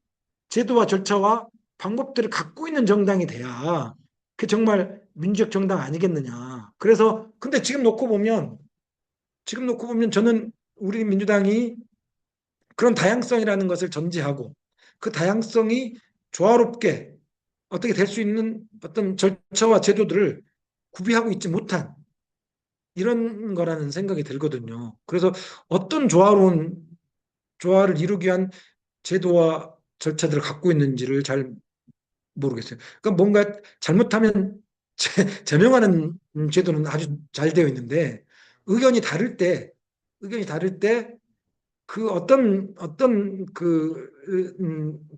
제도와 절차와 방법들을 갖고 있는 정당이 돼야 그 정말 민주적 정당 아니겠느냐. 그래서 근데 지금 놓고 보면 저는 우리 민주당이 그런 다양성이라는 것을 전제하고, 그 다양성이 조화롭게 어떻게 될 수 있는 어떤 절차와 제도들을 구비하고 있지 못한 이런 거라는 생각이 들거든요. 그래서 어떤 조화로운 조화를 이루기 위한 제도와 절차들을 갖고 있는지를 잘 모르겠어요. 그러니까 뭔가 잘못하면 제명하는 제도는 아주 잘 되어 있는데, 의견이 다를 때 의견이 다를 때 그 어떤 그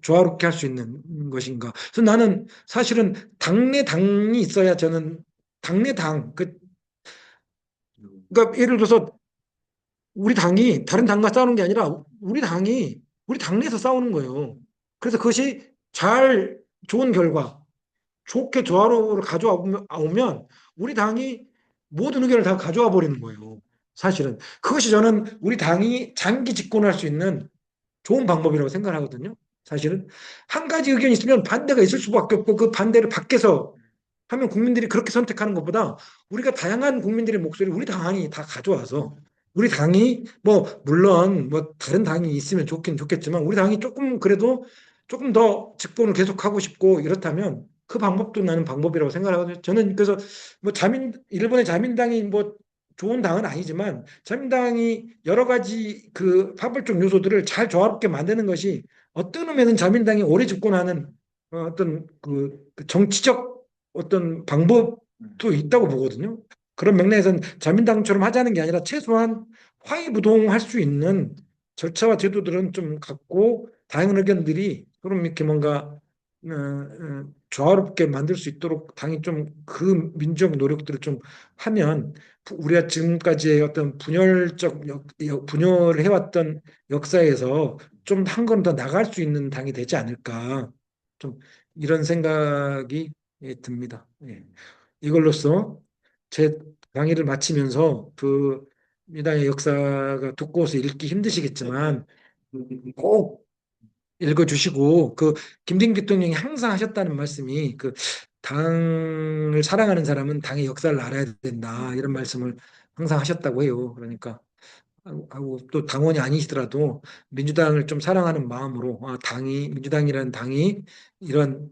조화롭게 할 수 있는 것인가. 그래서 나는 사실은 당내 당이 있어야, 저는 당내 당 그러니까 예를 들어서 우리 당이 다른 당과 싸우는 게 아니라 우리 당이 우리 당내에서 싸우는 거예요. 그래서 그것이 잘 좋은 결과, 좋게 조화로를 가져오면 우리 당이 모든 의견을 다 가져와 버리는 거예요. 사실은 그것이, 저는 우리 당이 장기 집권할 수 있는 좋은 방법이라고 생각하거든요. 사실은 한 가지 의견이 있으면 반대가 있을 수밖에 없고, 그 반대를 밖에서 하면 국민들이 그렇게 선택하는 것보다 우리가 다양한 국민들의 목소리를 우리 당이 다 가져와서, 우리 당이 뭐 물론 뭐 다른 당이 있으면 좋긴 좋겠지만 우리 당이 조금 그래도 조금 더 집권을 계속하고 싶고 이렇다면 그 방법도 나는 방법이라고 생각하거든요. 저는 그래서 뭐 일본의 자민당이 뭐 좋은 당은 아니지만 자민당이 여러 가지 그 파벌적 요소들을 잘 조화롭게 만드는 것이 어떤 의미에는 자민당이 오래 집권하는 어떤 그 정치적 어떤 방법도 있다고 보거든요. 그런 맥락에서는 자민당처럼 하자는 게 아니라 최소한 화이부동할 수 있는 절차와 제도들은 좀 갖고, 다양한 의견들이 그럼 이렇게 뭔가 조화롭게 만들 수 있도록 당이 좀 그 민주적 노력들을 좀 하면, 우리가 지금까지의 어떤 분열을 해왔던 역사에서 좀 한 건 더 나갈 수 있는 당이 되지 않을까, 좀 이런 생각이 듭니다. 예. 이걸로써 제 강의를 마치면서 그 민주당의 역사가 두꺼워서 읽기 힘드시겠지만 꼭 읽어주시고, 그 김대중 대통령이 항상 하셨다는 말씀이, 그 당을 사랑하는 사람은 당의 역사를 알아야 된다, 이런 말씀을 항상 하셨다고 해요. 그러니까 하고 또 당원이 아니시더라도 민주당을 좀 사랑하는 마음으로, 당이, 민주당이라는 당이 이런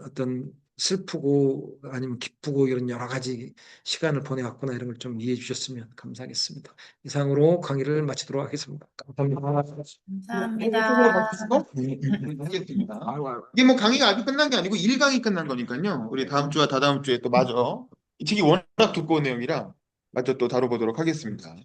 어떤 슬프고 아니면 기쁘고 이런 여러 가지 시간을 보내왔구나, 이런 걸 좀 이해해 주셨으면 감사하겠습니다. 이상으로 강의를 마치도록 하겠습니다. 감사합니다. 이쪽으로 감사합니다. 바꾸시고 하겠습니다. 이게 뭐 강의가 아직 끝난 게 아니고 1강이 끝난 거니까요. 우리 다음 주와 다다음 주에 또 마저, 이 책이 워낙 두꺼운 내용이라 마저 또 다뤄보도록 하겠습니다.